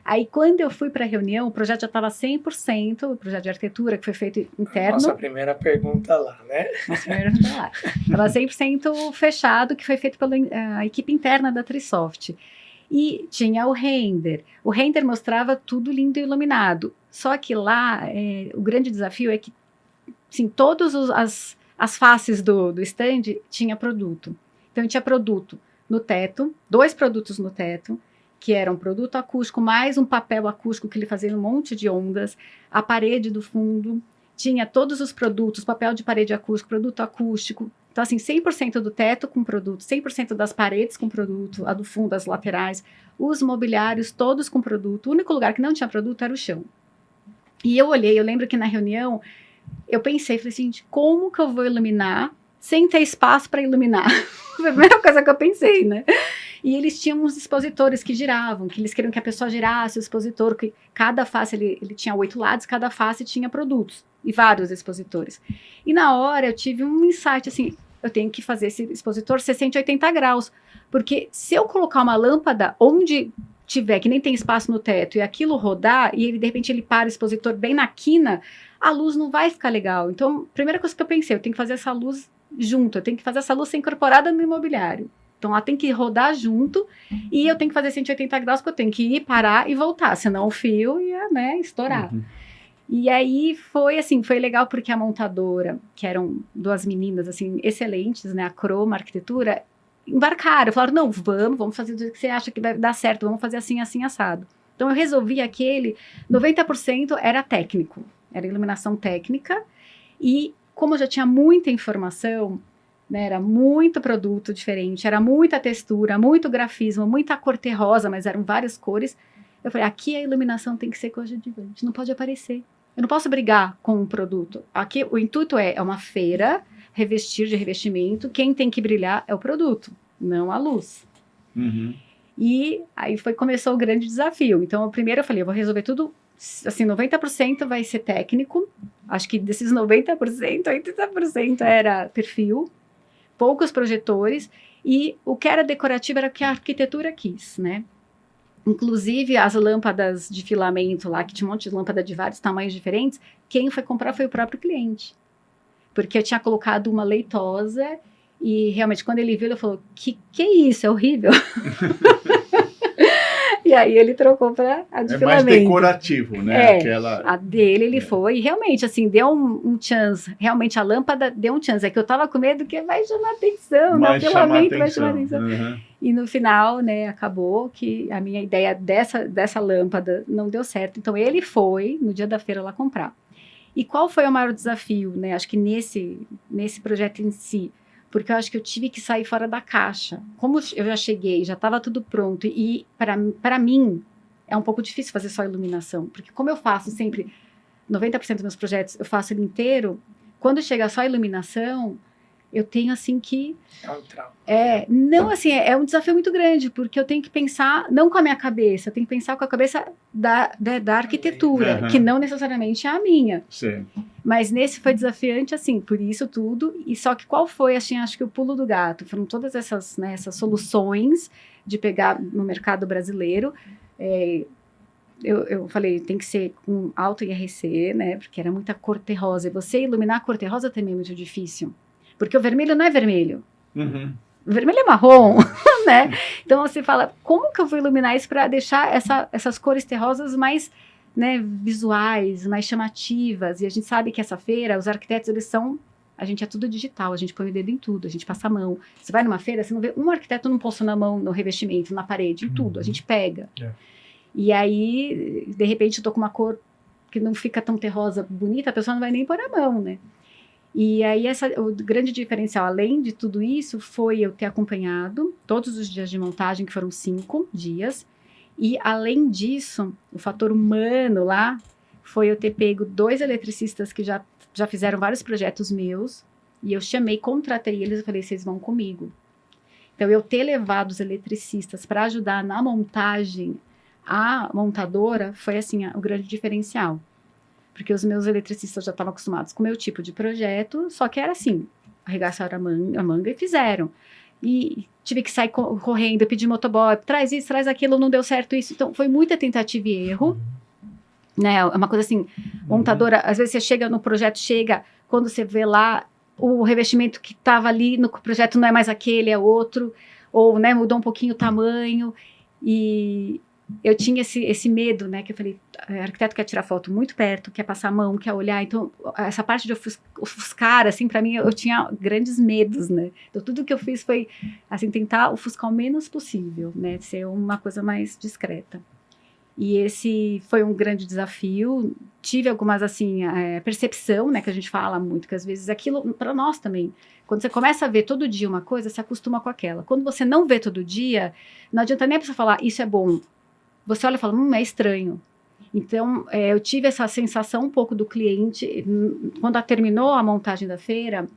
Aí, quando eu fui para a reunião, o projeto já estava 100%, o projeto de arquitetura que foi feito interno. Nossa primeira pergunta lá, né? Nossa primeira pergunta lá. Estava 100% fechado, que foi feito pela equipe interna da Trisoft. E tinha o render. O render mostrava tudo lindo e iluminado. Só que lá, o grande desafio é que, assim, todas as faces do stand tinha produto. Então, tinha produto no teto, 2 produtos no teto, que era um produto acústico, mais um papel acústico que ele fazia um monte de ondas, a parede do fundo, tinha todos os produtos, papel de parede acústico, produto acústico. Então, assim, 100% do teto com produto, 100% das paredes com produto, a do fundo, as laterais, os mobiliários todos com produto. O único lugar que não tinha produto era o chão. E eu olhei, eu lembro que na reunião, eu pensei, falei assim, como que eu vou iluminar sem ter espaço para iluminar? Foi a primeira coisa que eu pensei, né? E eles tinham uns expositores que giravam, que eles queriam que a pessoa girasse o expositor, que cada face, ele tinha 8 lados, cada face tinha produtos, e vários expositores. E na hora eu tive um insight, assim, eu tenho que fazer esse expositor ser 180 graus, porque se eu colocar uma lâmpada onde tiver, que nem tem espaço no teto, e aquilo rodar, e ele, de repente ele para o expositor bem na quina, a luz não vai ficar legal. Então, a primeira coisa que eu pensei, eu tenho que fazer essa luz junto, eu tenho que fazer essa luz ser incorporada no imobiliário. Então, ela tem que rodar junto e eu tenho que fazer 180 graus, porque eu tenho que ir, parar e voltar, senão o fio ia, né, estourar. E aí foi assim, foi legal porque a montadora, que eram 2 meninas, assim, excelentes, né, a Croma, a arquitetura, embarcaram, falaram, não, vamos fazer do jeito que você acha que vai dar certo, vamos fazer assim, assim, assado. Então, eu resolvi aquele, 90% era técnico, era iluminação técnica, e como eu já tinha muita informação, né, era muito produto diferente, era muita textura, muito grafismo, muita cor terrosa, mas eram várias cores. Eu falei, aqui a iluminação tem que ser coadjuvante, não pode aparecer. Eu não posso brigar com o produto. Aqui o intuito é uma feira, revestir de revestimento, quem tem que brilhar é o produto, não a luz. E aí começou o grande desafio. Então, primeiro eu falei, eu vou resolver tudo, assim, 90% vai ser técnico, acho que desses 90%, 80% era perfil, poucos projetores, e o que era decorativo era o que a arquitetura quis, né? Inclusive, as lâmpadas de filamento lá, que tinha um monte de lâmpada de vários tamanhos diferentes, quem foi comprar foi o próprio cliente. Porque eu tinha colocado uma leitosa, e realmente, quando ele viu, ele falou, que é isso? É horrível. E aí ele trocou para a de filamento. É mais decorativo, né? A dele ele foi, e realmente, assim, deu um chance. Realmente a lâmpada deu um chance. É que eu tava com medo que vai chamar atenção, né? O filamento vai chamar atenção. E no final, né, acabou que a minha ideia dessa lâmpada não deu certo. Então ele foi, no dia da feira, lá comprar. E qual foi o maior desafio, né? Acho que nesse projeto em si, porque eu acho que eu tive que sair fora da caixa. Como eu já cheguei, já estava tudo pronto, e para mim é um pouco difícil fazer só iluminação, porque como eu faço sempre, 90% dos meus projetos, eu faço ele inteiro, quando chega só a iluminação, eu tenho assim que... É um trauma. Não assim, é um desafio muito grande, porque eu tenho que pensar, não com a minha cabeça, eu tenho que pensar com a cabeça da arquitetura, que não necessariamente é a minha. Sim. Mas nesse foi desafiante, assim, por isso tudo, e só que qual foi, assim, acho que o pulo do gato? Foram todas essas, né, essas soluções de pegar no mercado brasileiro. Eu falei, tem que ser com alto IRC, né, porque era muita cor terrosa, e você iluminar a cor terrosa também é muito difícil. Porque o vermelho não é vermelho. O vermelho é marrom, né? Então você fala, como que eu vou iluminar isso para deixar essas cores terrosas mais, né, visuais, mais chamativas? E a gente sabe que essa feira, os arquitetos, eles são a gente é tudo digital, a gente põe o dedo em tudo, a gente passa a mão. Você vai numa feira, você não vê um arquiteto não posto na mão, no revestimento, na parede, em tudo, a gente pega. E aí, de repente, eu tô com uma cor que não fica tão terrosa, bonita, a pessoa não vai nem pôr a mão, né? E aí, o grande diferencial, além de tudo isso, foi eu ter acompanhado todos os dias de montagem, que foram 5 dias, e além disso, o fator humano lá, foi eu ter pego 2 eletricistas que já fizeram vários projetos meus, e eu chamei, contratei eles e falei, vocês vão comigo. Então, eu ter levado os eletricistas para ajudar na montagem, a montadora, foi assim, o grande diferencial. Porque os meus eletricistas já estavam acostumados com o meu tipo de projeto, só que era assim, arregaçaram a manga e fizeram. E tive que sair correndo, pedir motoboy, traz isso, traz aquilo, não deu certo isso. Então, foi muita tentativa e erro. Né? É uma coisa assim, montadora, às vezes você chega no projeto, quando você vê lá, o revestimento que estava ali no projeto não é mais aquele, é outro, ou né, mudou um pouquinho o tamanho, e eu tinha esse medo, né, que eu falei, o arquiteto quer tirar foto muito perto, quer passar a mão, quer olhar, então essa parte de ofuscar, assim, para mim, eu tinha grandes medos, né, então tudo que eu fiz foi, assim, tentar ofuscar o menos possível, né, ser uma coisa mais discreta. E esse foi um grande desafio. Tive algumas, assim, percepção, né, que a gente fala muito, que às vezes aquilo, para nós também, quando você começa a ver todo dia uma coisa, você acostuma com aquela. Quando você não vê todo dia, não adianta nem a pessoa falar, isso é bom. Você olha e fala, é estranho. Então, eu tive essa sensação um pouco do cliente, quando terminou a montagem da feira,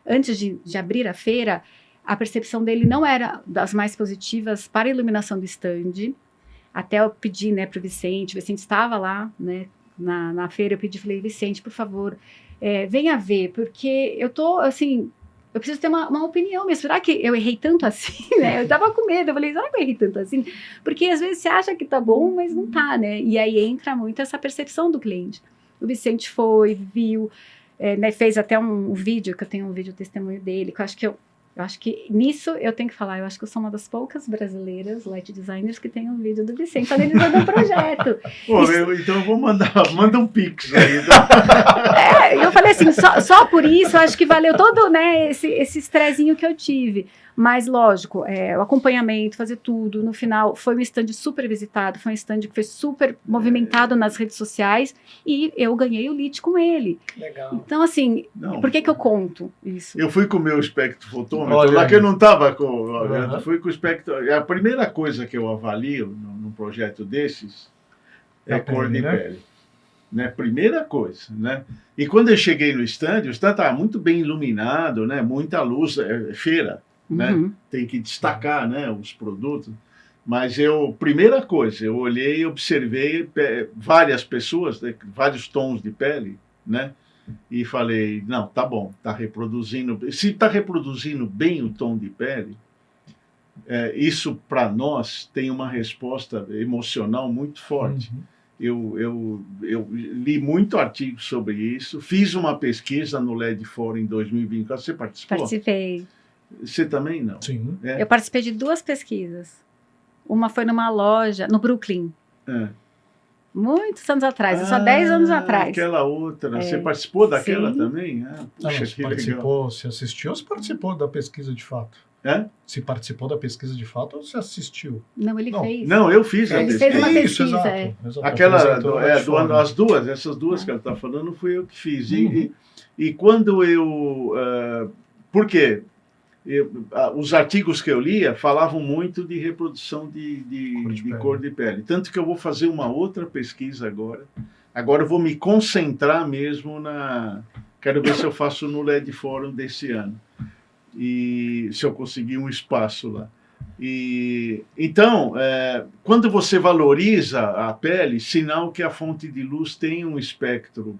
antes de abrir a feira, a percepção dele não era das mais positivas para a iluminação do stand. Até eu pedi, né, para o Vicente estava lá, né, na feira, eu pedi, falei, Vicente, por favor, venha ver, porque eu tô, assim, eu preciso ter uma opinião mesmo, será que eu errei tanto assim, né, eu tava com medo, eu falei, será que eu errei tanto assim? Porque às vezes você acha que tá bom, mas não tá, né, e aí entra muito essa percepção do cliente. O Vicente foi, viu, né, fez até um vídeo, que eu tenho um vídeo testemunho dele, que eu acho que nisso eu tenho que falar, eu acho que eu sou uma das poucas brasileiras light designers que tem um vídeo do Vicente analisando o projeto. Pô, então eu vou manda um pix aí. Eu falei assim, só por isso, eu acho que valeu todo, né, esse estressinho que eu tive. Mas, lógico, o acompanhamento, fazer tudo, no final, foi um stand super visitado, foi um stand que foi super movimentado nas redes sociais, e eu ganhei o lead com ele. Legal. Então, assim, por que eu conto isso? Eu fui com o meu espectrofotômetro, lá que eu não estava com... Eu fui com o espectro... A primeira coisa que eu avalio num projeto desses é a cor de pele. Né? Primeira coisa, né? E quando eu cheguei no stand, o stand estava muito bem iluminado, né? Muita luz, feira. Né? Tem que destacar, né, os produtos, mas primeira coisa, eu olhei e observei várias pessoas, né, vários tons de pele, né, e falei, não, tá bom, tá reproduzindo, se está reproduzindo bem o tom de pele, isso para nós tem uma resposta emocional muito forte. Eu li muito artigo sobre isso, fiz uma pesquisa no LED Forum em 2024, você participou? Participei. Você também não? Sim. Eu participei de 2 pesquisas. Uma foi numa loja, no Brooklyn. Muitos anos atrás, só 10 anos atrás. Aquela outra. Você participou daquela também? Puxa, você participou, você assistiu ou você participou da pesquisa de fato? Se participou da pesquisa de fato ou você assistiu? Não, ele fez. Não, eu fiz a pesquisa. Ele fez uma pesquisa. Isso, exato. Aquela, essas duas que ela está falando, fui eu que fiz. E quando por quê? Os artigos que eu lia falavam muito de reprodução de cor de pele. Tanto que eu vou fazer uma outra pesquisa agora. Agora eu vou me concentrar mesmo Quero ver se eu faço no LED Forum desse ano. E se eu conseguir um espaço lá. Então, quando você valoriza a pele, sinal que a fonte de luz tem um espectro.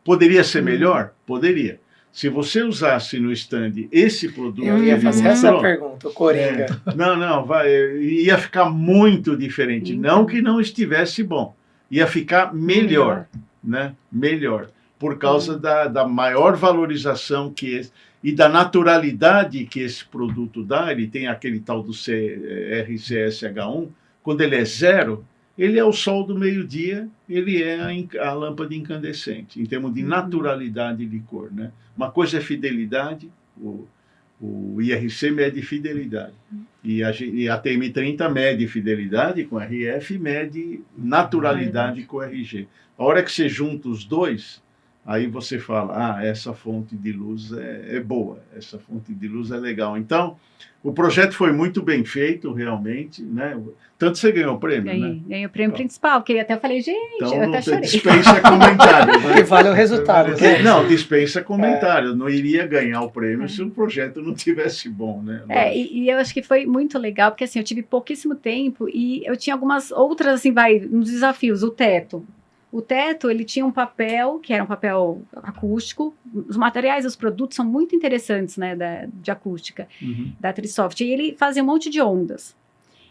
Poderia ser melhor? Poderia. Se você usasse no stand esse produto... Eu ia fazer essa pergunta, o Coringa. Ia ficar muito diferente. Não que não estivesse bom. Ia ficar melhor. Né? Melhor. Por causa da maior valorização e da naturalidade que esse produto dá. Ele tem aquele tal do RCSH1. Quando ele é 0, ele é o sol do meio-dia, ele é a lâmpada incandescente, em termos de naturalidade de cor, né? Uma coisa é fidelidade, o IRC mede fidelidade, e a TM30 mede fidelidade com RF, mede naturalidade com RG. A hora que você junta os dois, aí você fala, essa fonte de luz é boa, essa fonte de luz é legal. Então, o projeto foi muito bem feito, realmente, né? Tanto você ganhou o prêmio, né? Ganhei o prêmio principal, que eu até falei, gente, então, eu até chorei. Dispensa comentário. Né? Que vale o resultado. Não, dispensa comentário. Não iria ganhar o prêmio se o projeto não tivesse bom, né? E eu acho que foi muito legal, porque assim, eu tive pouquíssimo tempo e eu tinha algumas outras, assim, uns desafios. O teto. O teto, ele tinha um papel, que era um papel acústico. Os materiais, os produtos são muito interessantes, né, de acústica, da Trisoft. E ele fazia um monte de ondas.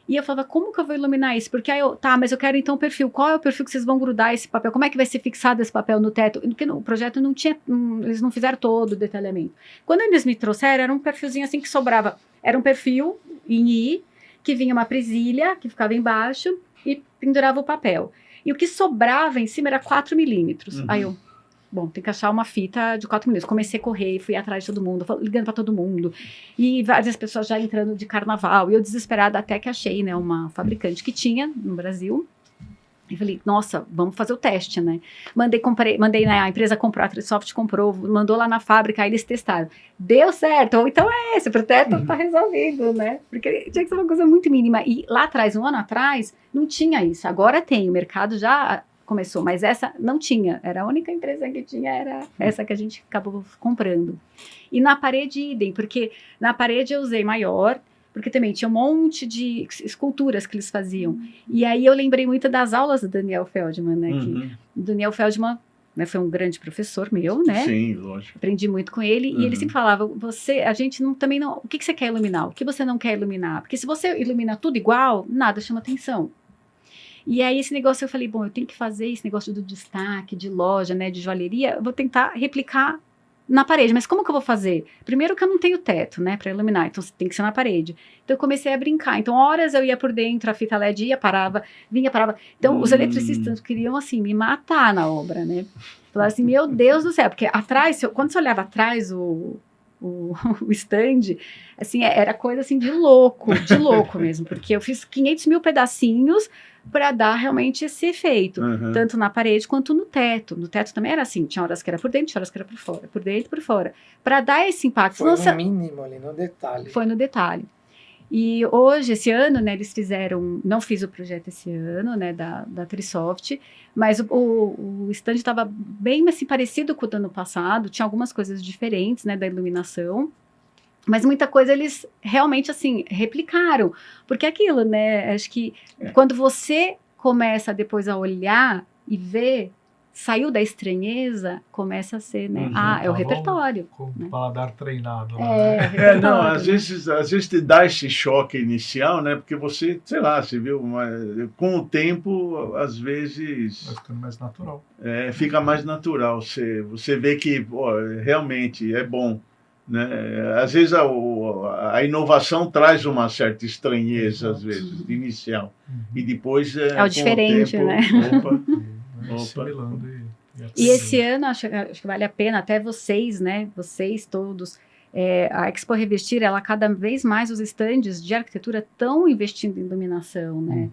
E eu falava, como que eu vou iluminar isso? Porque aí mas eu quero então o perfil. Qual é o perfil que vocês vão grudar esse papel? Como é que vai ser fixado esse papel no teto? Porque o projeto não tinha, eles não fizeram todo o detalhamento. Quando eles me trouxeram, era um perfilzinho assim que sobrava. Era um perfil em I, que vinha uma presilha, que ficava embaixo, e pendurava o papel. E o que sobrava em cima era 4 milímetros. Aí eu, tem que achar uma fita de 4 milímetros. Comecei a correr, fui atrás de todo mundo, ligando para todo mundo. E várias pessoas já entrando de carnaval. E eu desesperada até que achei, né, uma fabricante que tinha no Brasil. E falei, nossa, vamos fazer o teste, né? Mandei, né, a empresa comprou, a Trisoft comprou, mandou lá na fábrica, aí eles testaram. Deu certo, ou então é esse, pro teto tá resolvido, né? Porque tinha que ser uma coisa muito mínima. E lá atrás, um ano atrás, não tinha isso. Agora tem, o mercado já começou, mas essa não tinha. Era a única empresa que tinha, era essa que a gente acabou comprando. E na parede, idem, porque na parede eu usei maior, porque também tinha um monte de esculturas que eles faziam. E aí eu lembrei muito das aulas do Daniel Feldman, né? Que o Daniel Feldman, né, foi um grande professor meu, né? Sim, lógico. Aprendi muito com ele. E ele sempre falava, a gente também não... O que você quer iluminar? O que você não quer iluminar? Porque se você ilumina tudo igual, nada chama atenção. E aí esse negócio eu falei, eu tenho que fazer esse negócio do destaque, de loja, né, de joalheria, eu vou tentar replicar na parede, mas como que eu vou fazer? Primeiro que eu não tenho teto, né, para iluminar, então tem que ser na parede. Então eu comecei a brincar, então horas eu ia por dentro, a fita LED ia, parava, vinha, parava. Então os eletricistas queriam, assim, me matar na obra, né. Falaram assim, meu Deus do céu, porque atrás, quando você olhava atrás o stand, assim, era coisa assim de louco mesmo, porque eu fiz 500 mil pedacinhos para dar realmente esse efeito, tanto na parede quanto no teto. No teto também era assim, tinha horas que era por dentro, tinha horas que era por fora, por dentro e por fora, para dar esse impacto. Foi no mínimo ali, no detalhe. Foi no detalhe. E hoje, esse ano, né, eles fizeram, não fiz o projeto esse ano, né, da Trisoft, mas o stand estava bem assim, parecido com o do ano passado, tinha algumas coisas diferentes, né, da iluminação, mas muita coisa eles realmente, assim, replicaram, porque aquilo, né, acho que quando você começa depois a olhar e ver, saiu da estranheza, começa a ser, né? É o repertório. Com o paladar treinado. Não, às vezes te dá esse choque inicial, né? Porque você, sei lá, você viu, com o tempo, às vezes... Vai ficando mais natural. Fica mais natural. Você vê que realmente é bom. Né? Às vezes a inovação traz uma certa estranheza, às vezes, inicial. E depois... É o diferente, tempo, né? E esse ano, acho que vale a pena, até vocês, né? Vocês todos, a Expo Revestir, ela cada vez mais, os estandes de arquitetura estão investindo em iluminação, né?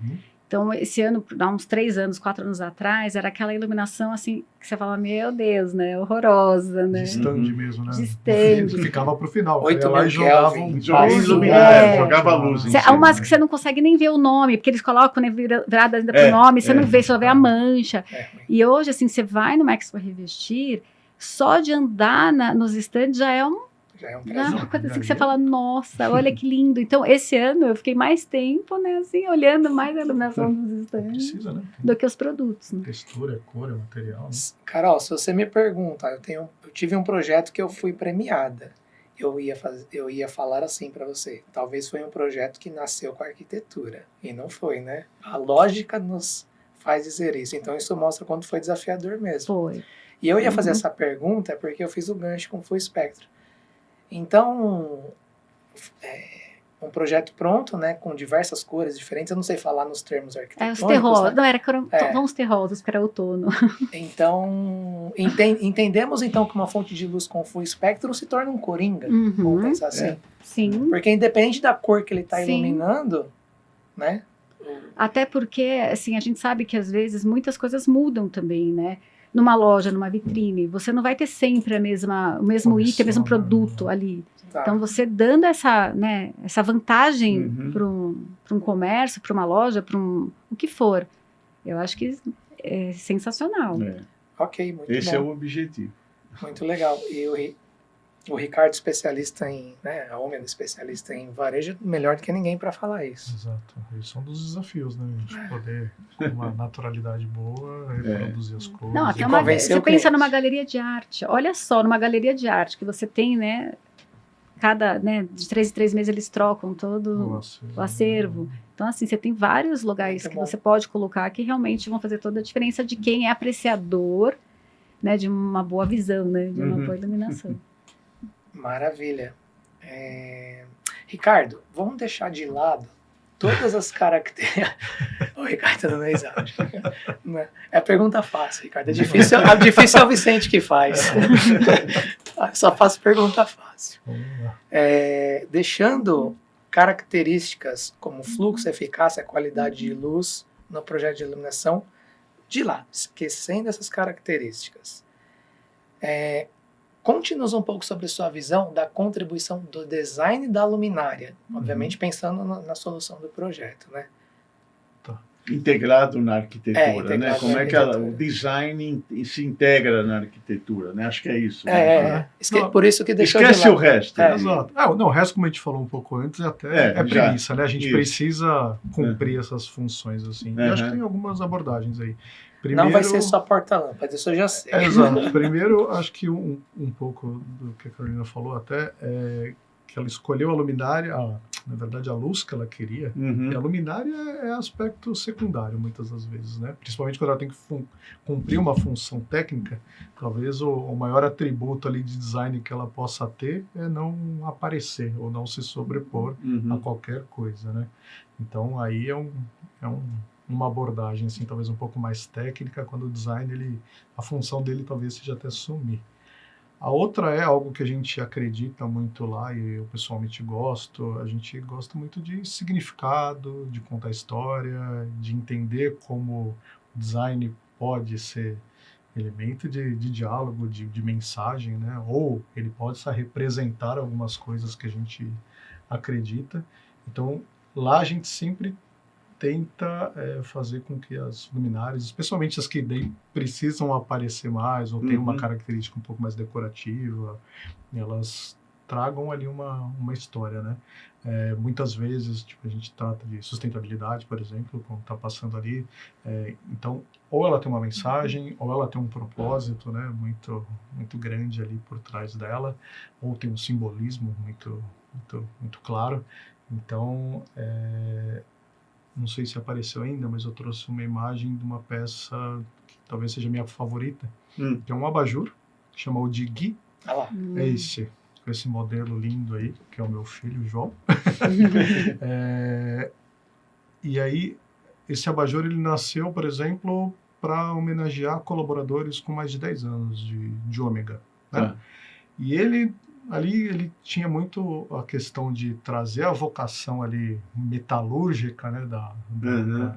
Então, esse ano, há uns 3 anos, 4 anos atrás, era aquela iluminação, assim, que você fala, meu Deus, né? Horrorosa, né? De stand mesmo, né? De stand. Ficava pro final. 8 lá e jogava jogava luz. Há umas que você não consegue nem ver o nome, porque eles colocam, né, virada ainda pro nome, você não vê, só vê a mancha. E hoje, assim, você vai no Expo Revestir, só de andar nos stands já é uma coisa assim que você fala, nossa, olha que lindo. Então, esse ano eu fiquei mais tempo, né, assim, olhando mais a iluminação dos stands do que os produtos. Né? Textura, cor, material. Né? Carol, se você me pergunta, eu tive um projeto que eu fui premiada. Eu ia falar assim para você. Talvez foi um projeto que nasceu com a arquitetura. E não foi, né? A lógica nos faz dizer isso. Então, isso mostra quanto foi desafiador mesmo. Foi. E eu ia fazer essa pergunta porque eu fiz o gancho com o Full Spectrum. Então, um projeto pronto, né, com diversas cores diferentes. Eu não sei falar nos termos arquitetônicos. Os terrosos, né? não, vamos terrosos para outono. Então, entendemos então que uma fonte de luz com full espectro se torna um coringa, vamos pensar assim. Sim. Porque independente da cor que ele está Sim. iluminando, né? Até porque, assim, a gente sabe que às vezes muitas coisas mudam também, né? Numa loja, numa vitrine, você não vai ter sempre o mesmo item, o mesmo produto ali. Tá. Então, você dando essa vantagem para um comércio, para uma loja, para o que for, eu acho que é sensacional. Ok, muito bom. Esse é o objetivo. Muito legal. E o Ricardo, especialista em, né, a Ômega, especialista em varejo, melhor do que ninguém para falar isso. Exato. Esse é um dos desafios, né? A gente poder, com uma naturalidade boa, reproduzir as coisas. Não, até convencer você o pensa cliente. numa galeria de arte. Olha só, numa galeria de arte que você tem, né? De 3 em 3 meses eles trocam todo o acervo. Então, assim, você tem vários lugares Muito que bom. você pode colocar que realmente vão fazer toda a diferença de quem é apreciador, né? De uma boa visão, né? De uma boa iluminação. Maravilha. Ricardo, vamos deixar de lado todas as características. O Ricardo tá dando risada. É pergunta fácil, Ricardo. É difícil é o Vicente que faz. Eu só faço pergunta fácil. Deixando características como fluxo, eficácia, qualidade de luz no projeto de iluminação de lado, esquecendo essas características. Conte-nos um pouco sobre sua visão da contribuição do design da luminária, obviamente pensando na solução do projeto, né? Integrado na arquitetura, integrado né? Como na é que o design se integra na arquitetura, né? Acho que é isso. Por isso que deixou Esquece de lado. o resto. Exato. O resto, como a gente falou um pouco antes, é premissa, né? A gente precisa cumprir essas funções, assim. E acho que tem algumas abordagens aí. Primeiro, não vai ser só porta-lâmpada, isso eu já sei. Exato. Primeiro, acho que um pouco do que a Carolina falou até é que ela escolheu a luminária, na verdade a luz que ela queria, e a luminária é aspecto secundário muitas das vezes, né? Principalmente quando ela tem que cumprir uma função técnica, talvez o maior atributo ali de design que ela possa ter é não aparecer ou não se sobrepor a qualquer coisa, né? Então aí é uma abordagem assim, talvez um pouco mais técnica, quando o design, a função dele talvez seja até sumir. A outra é algo que a gente acredita muito lá e eu pessoalmente gosto, a gente gosta muito de significado, de contar história, de entender como o design pode ser elemento de diálogo, de mensagem, né? Ou ele pode representar algumas coisas que a gente acredita. Então, lá a gente sempre tenta fazer com que as luminárias, especialmente as que precisam aparecer mais ou têm uma característica um pouco mais decorativa, elas tragam ali uma história, né? Muitas vezes a gente trata de sustentabilidade, por exemplo, quando está passando ali. Então, ou ela tem uma mensagem, ou ela tem um propósito, né, muito, muito grande ali por trás dela, ou tem um simbolismo muito, muito, muito claro. Então, não sei se apareceu ainda, mas eu trouxe uma imagem de uma peça que talvez seja a minha favorita, que é um abajur, que chama o de Gui. É esse modelo lindo aí, que é o meu filho, o João. E aí, esse abajur, ele nasceu, por exemplo, para homenagear colaboradores com mais de 10 anos de Ômega, né? E ele tinha muito a questão de trazer a vocação ali metalúrgica, né,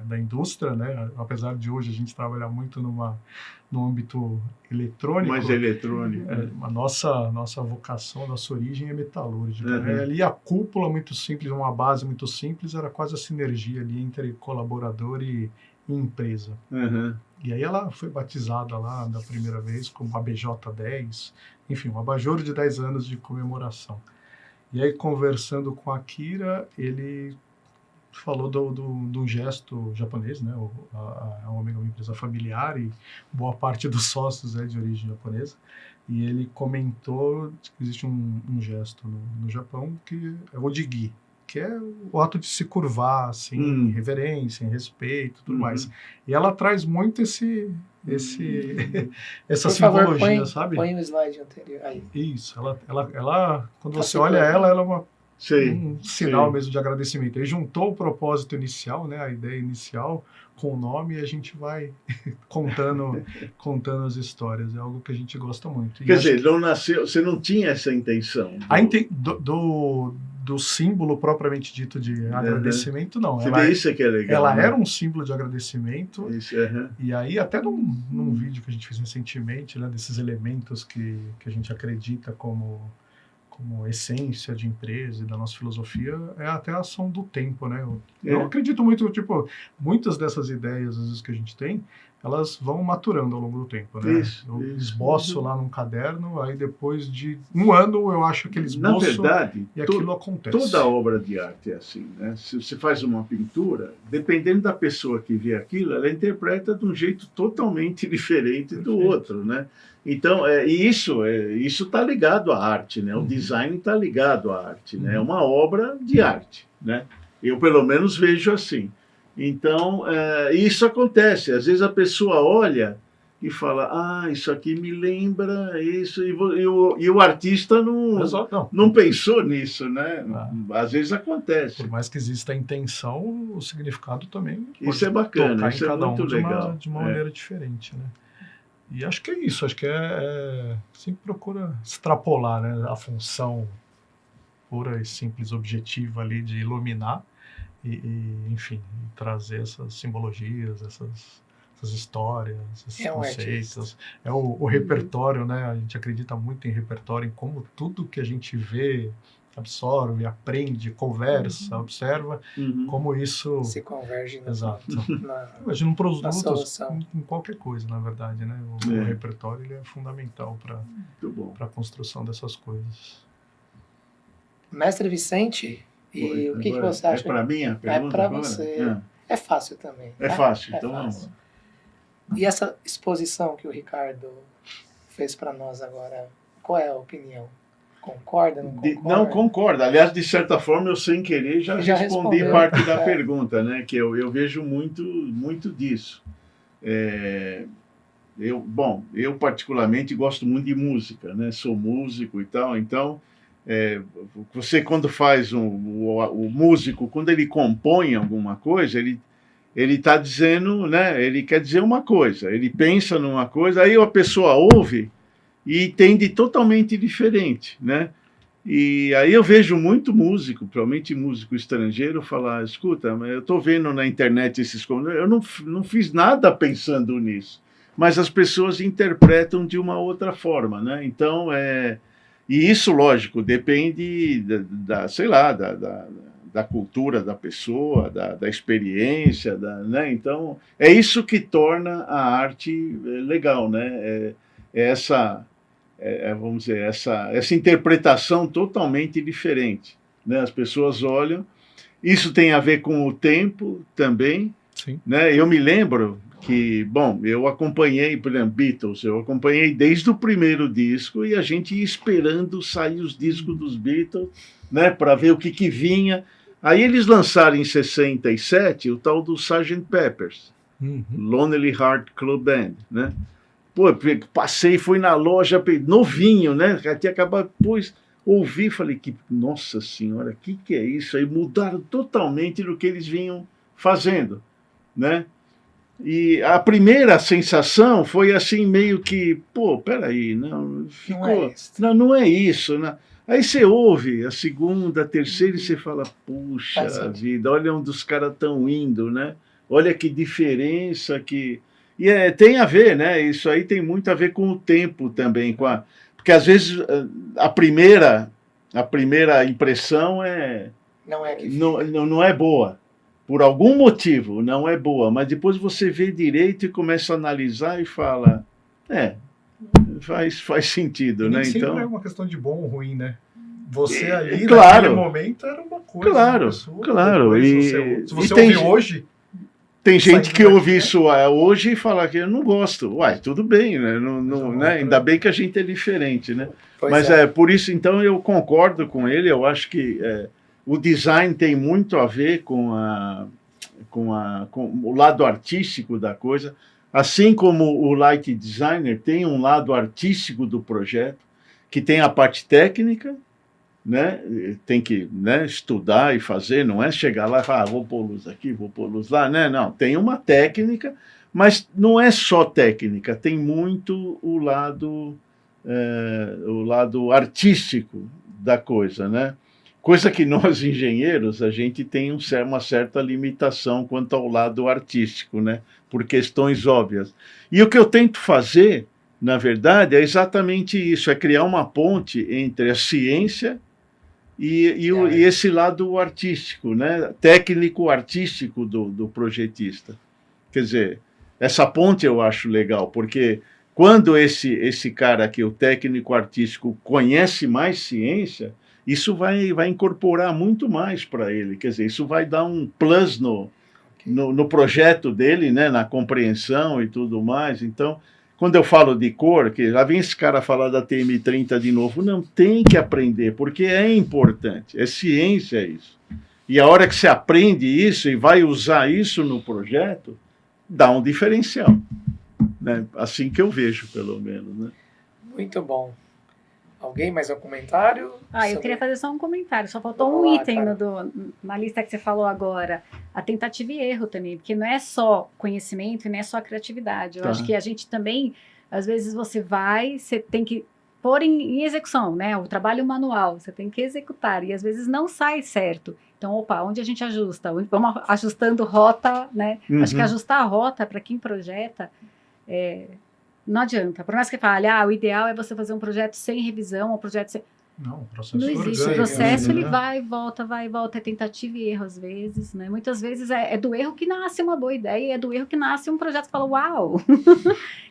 da indústria, né? Apesar de hoje a gente trabalhar muito no âmbito eletrônico. Mais eletrônico. Uhum. A nossa vocação, a nossa origem é metalúrgica. Né? Ali a cúpula muito simples, uma base muito simples, era quase a sinergia ali entre colaborador e empresa. E aí ela foi batizada lá da primeira vez como ABJ10, enfim, um abajur de 10 anos de comemoração. E aí, conversando com a Kira, ele falou do gesto japonês, né? A Ômega é uma empresa familiar e boa parte dos sócios é de origem japonesa. E ele comentou que existe um gesto no Japão que é o Jigi, que é o ato de se curvar, assim, em reverência, em respeito, tudo mais. E ela traz muito essa simbologia, sabe? Põe o slide anterior aí. Isso, ela quando você olha ela é uma um sinal mesmo de agradecimento. Aí juntou o propósito inicial, né, a ideia inicial, com o nome, e a gente vai contando as histórias. É algo que a gente gosta muito. Quer dizer, não nasceu, você não tinha essa intenção? Do símbolo propriamente dito de agradecimento, não. Isso que é legal. Ela era um símbolo de agradecimento. Isso, E aí, até num vídeo que a gente fez recentemente, né, desses elementos que a gente acredita como essência de empresa e da nossa filosofia, é até a ação do tempo, né? Eu acredito muito, tipo, muitas dessas ideias, às vezes, que a gente tem, elas vão maturando ao longo do tempo, né? Eu esboço lá num caderno, aí depois de um ano eu acho aquele esboço. Na verdade, e aquilo acontece. Toda obra de arte é assim, né? Se você faz uma pintura, dependendo da pessoa que vê aquilo, ela interpreta de um jeito totalmente diferente do outro, né? Então, isso está ligado à arte, né? O design está ligado à arte, né? É uma obra de arte, né? Eu, pelo menos, vejo assim. Então, isso acontece. Às vezes a pessoa olha e fala, isso aqui me lembra isso, e o artista não pensou nisso, né? Às vezes acontece. Por mais que exista a intenção, o significado também isso é bacana, isso é muito legal. De uma maneira diferente, né? E acho que é isso, acho que sempre procura extrapolar, né, a função pura e simples, objetiva ali de iluminar e enfim, trazer essas simbologias, essas histórias, esses conceitos. É o repertório, né? A gente acredita muito em repertório, em como tudo que a gente vê, absorve, aprende, conversa, observa, como isso se converge num produto, em qualquer coisa, na verdade, né? O repertório ele é fundamental para a construção dessas coisas. Mestre Vicente, e o que você acha? É para mim a pergunta? É para você. É fácil também. É fácil, então vamos. E essa exposição que o Ricardo fez para nós agora, qual é a opinião? Concorda, não concorda? Não concordo. Aliás, de certa forma, eu sem querer já respondi parte da pergunta, né? Que eu vejo muito disso. Eu particularmente gosto muito de música, né? Sou músico e tal, então você quando faz o músico, quando ele compõe alguma coisa, ele está dizendo, né? Ele quer dizer uma coisa, ele pensa numa coisa, aí a pessoa ouve e entende totalmente diferente, né? E aí eu vejo muito músico, provavelmente músico estrangeiro, falar, escuta, eu estou vendo na internet esses comentários, eu não fiz nada pensando nisso, mas as pessoas interpretam de uma outra forma, né? Então, e isso, lógico, depende da cultura da pessoa, da experiência, né? Então, é isso que torna a arte legal, né? Vamos dizer, essa interpretação totalmente diferente, né? As pessoas olham, isso tem a ver com o tempo também. Sim. Né? Eu me lembro que, eu acompanhei, por exemplo, Beatles, eu acompanhei desde o primeiro disco e a gente ia esperando sair os discos dos Beatles, né, para ver o que vinha. Aí eles lançaram em 67 o tal do Sgt. Pepper's, Lonely Heart Club Band, né? Pô, passei, fui na loja, novinho, né? Tinha acabado, depois ouvi, falei, nossa senhora, que é isso? Aí mudaram totalmente do que eles vinham fazendo, né? E a primeira sensação foi assim, meio que, peraí, não é isso, né? Aí você ouve a segunda, a terceira e você fala, puxa vida, olha onde os caras estão indo, né? Olha que diferença que... E tem a ver, né? Isso aí tem muito a ver com o tempo também, porque às vezes a primeira impressão não é boa. Por algum motivo não é boa, mas depois você vê direito e começa a analisar e fala, faz sentido, e né? Sempre então é uma questão de bom ou ruim, né? Você ali naquele momento era uma coisa, claro. Se você ouvir hoje, tem gente que ouve isso hoje e fala que eu não gosto. Tudo bem, né? Né? Ainda bem que a gente é diferente, né? Mas por isso, então, eu concordo com ele. Eu acho que o design tem muito a ver com o lado artístico da coisa, assim como o light designer tem um lado artístico do projeto, que tem a parte técnica, né? Tem que, né, estudar e fazer, não é chegar lá e falar, vou pôr luz aqui, vou pôr luz lá, né? Não, tem uma técnica, mas não é só técnica, tem muito o lado artístico da coisa, né? Coisa que nós, engenheiros, a gente tem uma certa limitação quanto ao lado artístico, né? Por questões óbvias. E o que eu tento fazer, na verdade, é exatamente isso, é criar uma ponte entre a ciência e esse lado artístico, né? Técnico-artístico do projetista. Quer dizer, essa ponte eu acho legal, porque quando esse cara aqui, o técnico-artístico, conhece mais ciência, isso vai incorporar muito mais para ele. Quer dizer, isso vai dar um plus no projeto dele, né? Na compreensão e tudo mais. Então, quando eu falo de cor, que lá vem esse cara falar da TM30 de novo, não, tem que aprender, porque é importante, é ciência isso. E a hora que você aprende isso e vai usar isso no projeto, dá um diferencial. Né? Assim que eu vejo, pelo menos. Né? Muito bom. Alguém mais um comentário? Eu queria fazer só um comentário. Só faltou um item na lista que você falou agora. A tentativa e erro também. Porque não é só conhecimento e não é só criatividade. Eu acho que a gente também, às vezes você tem que pôr em execução, né? O trabalho manual, você tem que executar. E às vezes não sai certo. Então, onde a gente ajusta? Vamos ajustando rota, né? Uhum. Acho que ajustar a rota para quem projeta... não adianta. Por mais que fale, o ideal é você fazer um projeto sem revisão, um projeto sem... Não, o processo não existe. orgânico, O processo, ele né? vai e volta, é tentativa e erro às vezes, né? Muitas vezes é do erro que nasce uma boa ideia, é do erro que nasce um projeto que fala, uau!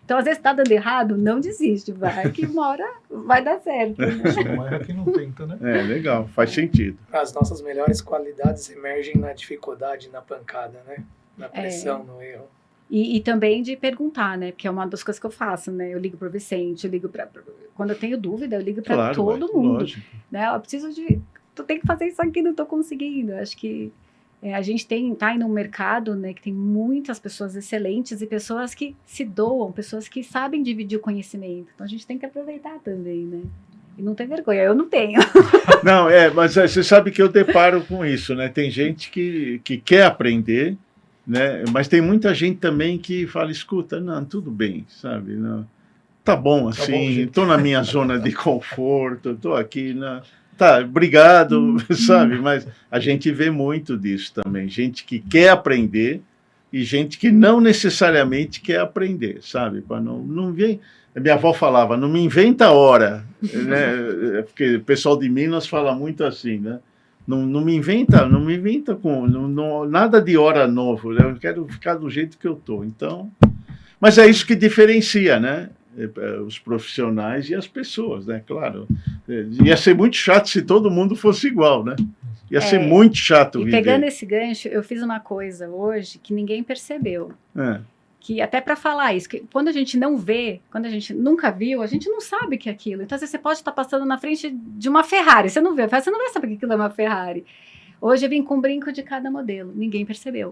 Então, às vezes, está dando errado, não desiste, vai, que uma hora vai dar certo. Né? Não erra quem não tenta, né? Legal, faz sentido. As nossas melhores qualidades emergem na dificuldade, na pancada, né? Na pressão, no erro. E também de perguntar, né? Porque é uma das coisas que eu faço, né? Eu ligo para o Vicente, eu ligo para... Quando eu tenho dúvida, eu ligo para todo mundo. Lógico. Né? Eu preciso tu tem que fazer isso aqui, não estou conseguindo. Acho que a gente tá aí num mercado, né? Que tem muitas pessoas excelentes e pessoas que se doam, pessoas que sabem dividir o conhecimento. Então, a gente tem que aproveitar também, né? E não ter vergonha, eu não tenho. Não, mas você sabe que eu deparo com isso, né? Tem gente que quer aprender, né? Mas tem muita gente também que fala, escuta, não, tudo bem, sabe? Não, tá bom assim, estou na minha zona de conforto, estou aqui, tá, obrigado, sabe? Mas a gente vê muito disso também, gente que quer aprender e gente que não necessariamente quer aprender, sabe? Não vem... Minha avó falava, não me inventa hora, né? Porque o pessoal de Minas fala muito assim, né? Não me inventa com nada de hora novo, né? Eu quero ficar do jeito que eu estou. Então, mas é isso que diferencia, né? Os profissionais e as pessoas, né? Claro. Ia ser muito chato se todo mundo fosse igual, né? Ia ser muito chato viver. E pegando esse gancho, eu fiz uma coisa hoje que ninguém percebeu. Que até para falar isso, que quando a gente não vê, quando a gente nunca viu, a gente não sabe que é aquilo. Então, às vezes, você pode estar passando na frente de uma Ferrari, você não vê, você não vai saber que aquilo é uma Ferrari. Hoje eu vim com um brinco de cada modelo, ninguém percebeu.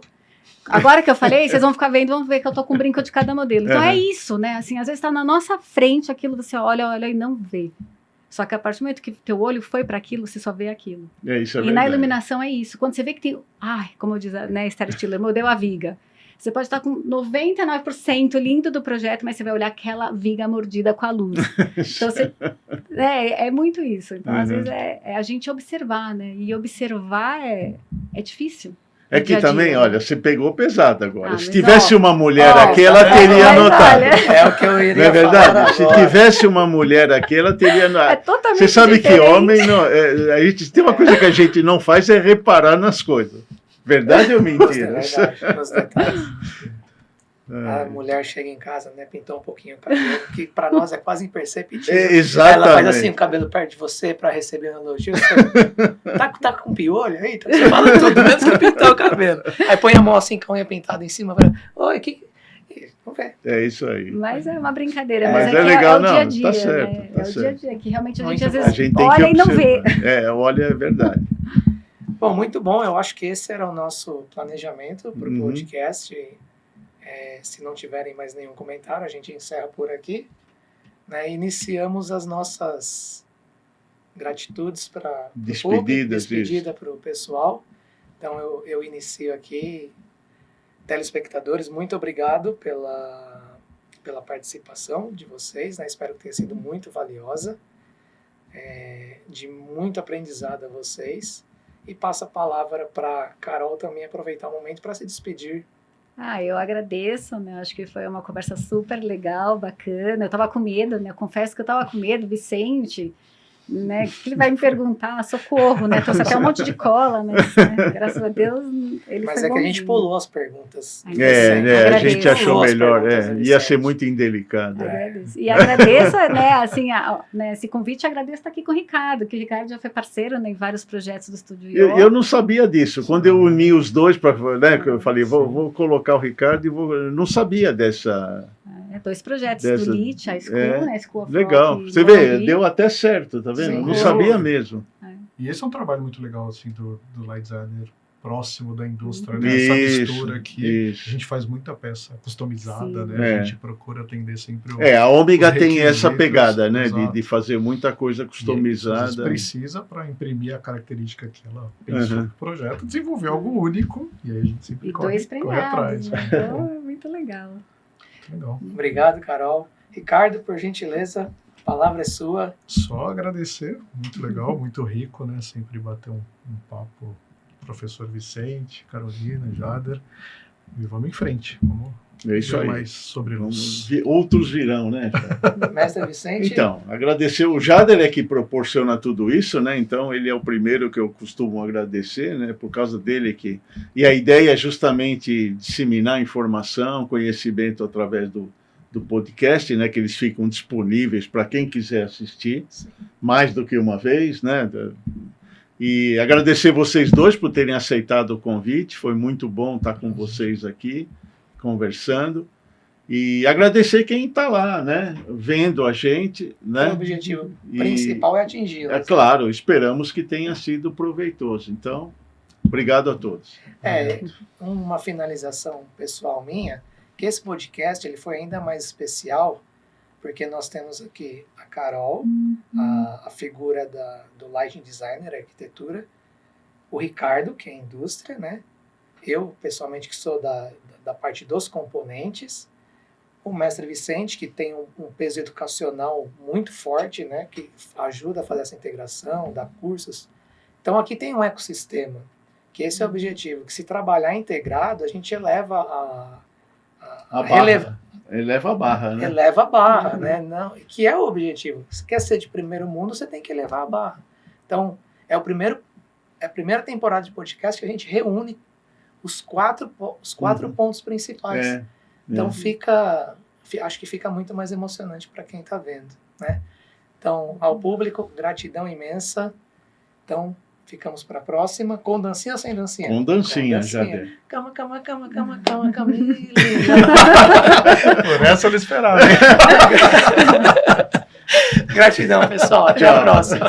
Agora que eu falei, vocês vão ficar vendo, vão ver que eu tô com um brinco de cada modelo. Então é isso, né? Assim, às vezes está na nossa frente aquilo, você olha e não vê. Só que a partir do momento que teu olho foi para aquilo, você só vê aquilo. Isso é e verdade. na iluminação é isso. Quando você vê que tem, como diz a Esther Stiller, modelo a viga. Você pode estar com 99% lindo do projeto, mas você vai olhar aquela viga mordida com a luz. Então, é muito isso. Então, às vezes, é a gente observar, né? E observar é difícil. É que também, olha, você pegou pesado agora. Se mas, tivesse uma mulher aqui, ela teria notado. É o que eu iria Não é verdade? falar Se agora. tivesse uma mulher aqui, ela teria notado. É totalmente Você sabe diferente. que homem, não, a gente tem uma coisa que a gente não faz, é reparar nas coisas. Verdade ou mentira? É verdade, nos detalhes. A mulher chega em casa, né, pintou um pouquinho o cabelo, que para nós é quase imperceptível. Exatamente. Ela faz assim o cabelo perto de você para receber um elogio. Você, tá com piolho aí? Então você fala tudo, menos que pintar o cabelo. Aí põe a mão assim com a unha pintada em cima. Fala, oi, vamos ver. É isso aí. Mas é uma brincadeira. Mas Mas é que legal, é o dia a dia, tá certo, né? tá É o dia a dia, que realmente a gente Muito às bom. vezes A gente tem olha que e não vê. olha, é verdade. Bom, muito bom. Eu acho que esse era o nosso planejamento para o podcast. Se não tiverem mais nenhum comentário, a gente encerra por aqui. Né? Iniciamos as nossas gratitudes para despedida para o pessoal. Então eu inicio aqui. Telespectadores, muito obrigado pela participação de vocês, né? Espero que tenha sido muito valiosa, de muito aprendizado a vocês. E passo a palavra para Carol também aproveitar o momento para se despedir. Eu agradeço, né? Acho que foi uma conversa super legal, bacana. Eu estava com medo, né? Eu confesso que eu estava com medo, Vicente, né? O que ele vai me perguntar? Socorro, né? Trouxe até um monte de cola, né? Graças a Deus, ele Mas foi que a gente pulou as perguntas. A gente achou melhor, ia ser muito indelicado. Agradeço. E agradeço, né, assim, esse convite, agradeço estar aqui com o Ricardo, que o Ricardo já foi parceiro, né, em vários projetos do Estúdio Yoga. Eu não sabia disso. Quando eu uni os dois, né, eu falei, vou colocar o Ricardo eu não sabia dessa... 2 projetos do LIT, a School, né? School of legal. Rock, Você vê, deu até certo, tá vendo? Sim. Não sabia mesmo. E esse é um trabalho muito legal, assim, do light designer próximo da indústria, né? Essa mistura que a gente faz muita peça customizada, né? A gente procura atender sempre a Ômega tem essa pegada, né? De fazer muita coisa customizada. E precisa, para imprimir a característica que ela pensou no projeto, desenvolver algo único, e aí a gente sempre corre atrás. Né? Então, é muito legal. Legal. Obrigado, Carol. Ricardo, por gentileza, a palavra é sua. Só agradecer, muito legal, muito rico, né? Sempre bater um papo, professor Vicente, Carolina, Jader, e vamos em frente. Vamos ver mais sobre nós. Outros virão, né? Mestre Vicente? Então, agradecer o Jader que proporciona tudo isso, né? Então, ele é o primeiro que eu costumo agradecer, né? Por causa dele E a ideia é justamente disseminar informação, conhecimento através do podcast, né? Que eles ficam disponíveis para quem quiser assistir, mais do que uma vez, né? E agradecer vocês dois por terem aceitado o convite, foi muito bom estar com vocês aqui, conversando, e agradecer quem está lá, né, vendo a gente, né? O objetivo principal é atingi-lo. É claro, esperamos que tenha sido proveitoso. Então, obrigado a todos. Uma finalização pessoal minha, que esse podcast ele foi ainda mais especial, porque nós temos aqui a Carol, a figura do lighting designer, arquitetura, o Ricardo, que é a indústria, né? Eu, pessoalmente, que sou da parte dos componentes, o mestre Vicente, que tem um peso educacional muito forte, né? Que ajuda a fazer essa integração, dá cursos. Então, aqui tem um ecossistema, que esse é o objetivo, que se trabalhar integrado, a gente eleva Eleva a barra, né? Eleva a barra, né? Não, que é o objetivo. Se quer ser de primeiro mundo, você tem que elevar a barra. Então, é a primeira temporada de podcast que a gente reúne os quatro pontos principais. Então, acho que fica muito mais emocionante para quem está vendo, né? Então, ao público, gratidão imensa. Então, ficamos para a próxima. Com dancinha ou sem dancinha? Com dancinha, já deu. Cama, Camila. Por essa eu não esperava. Gratidão, pessoal. Até a próxima.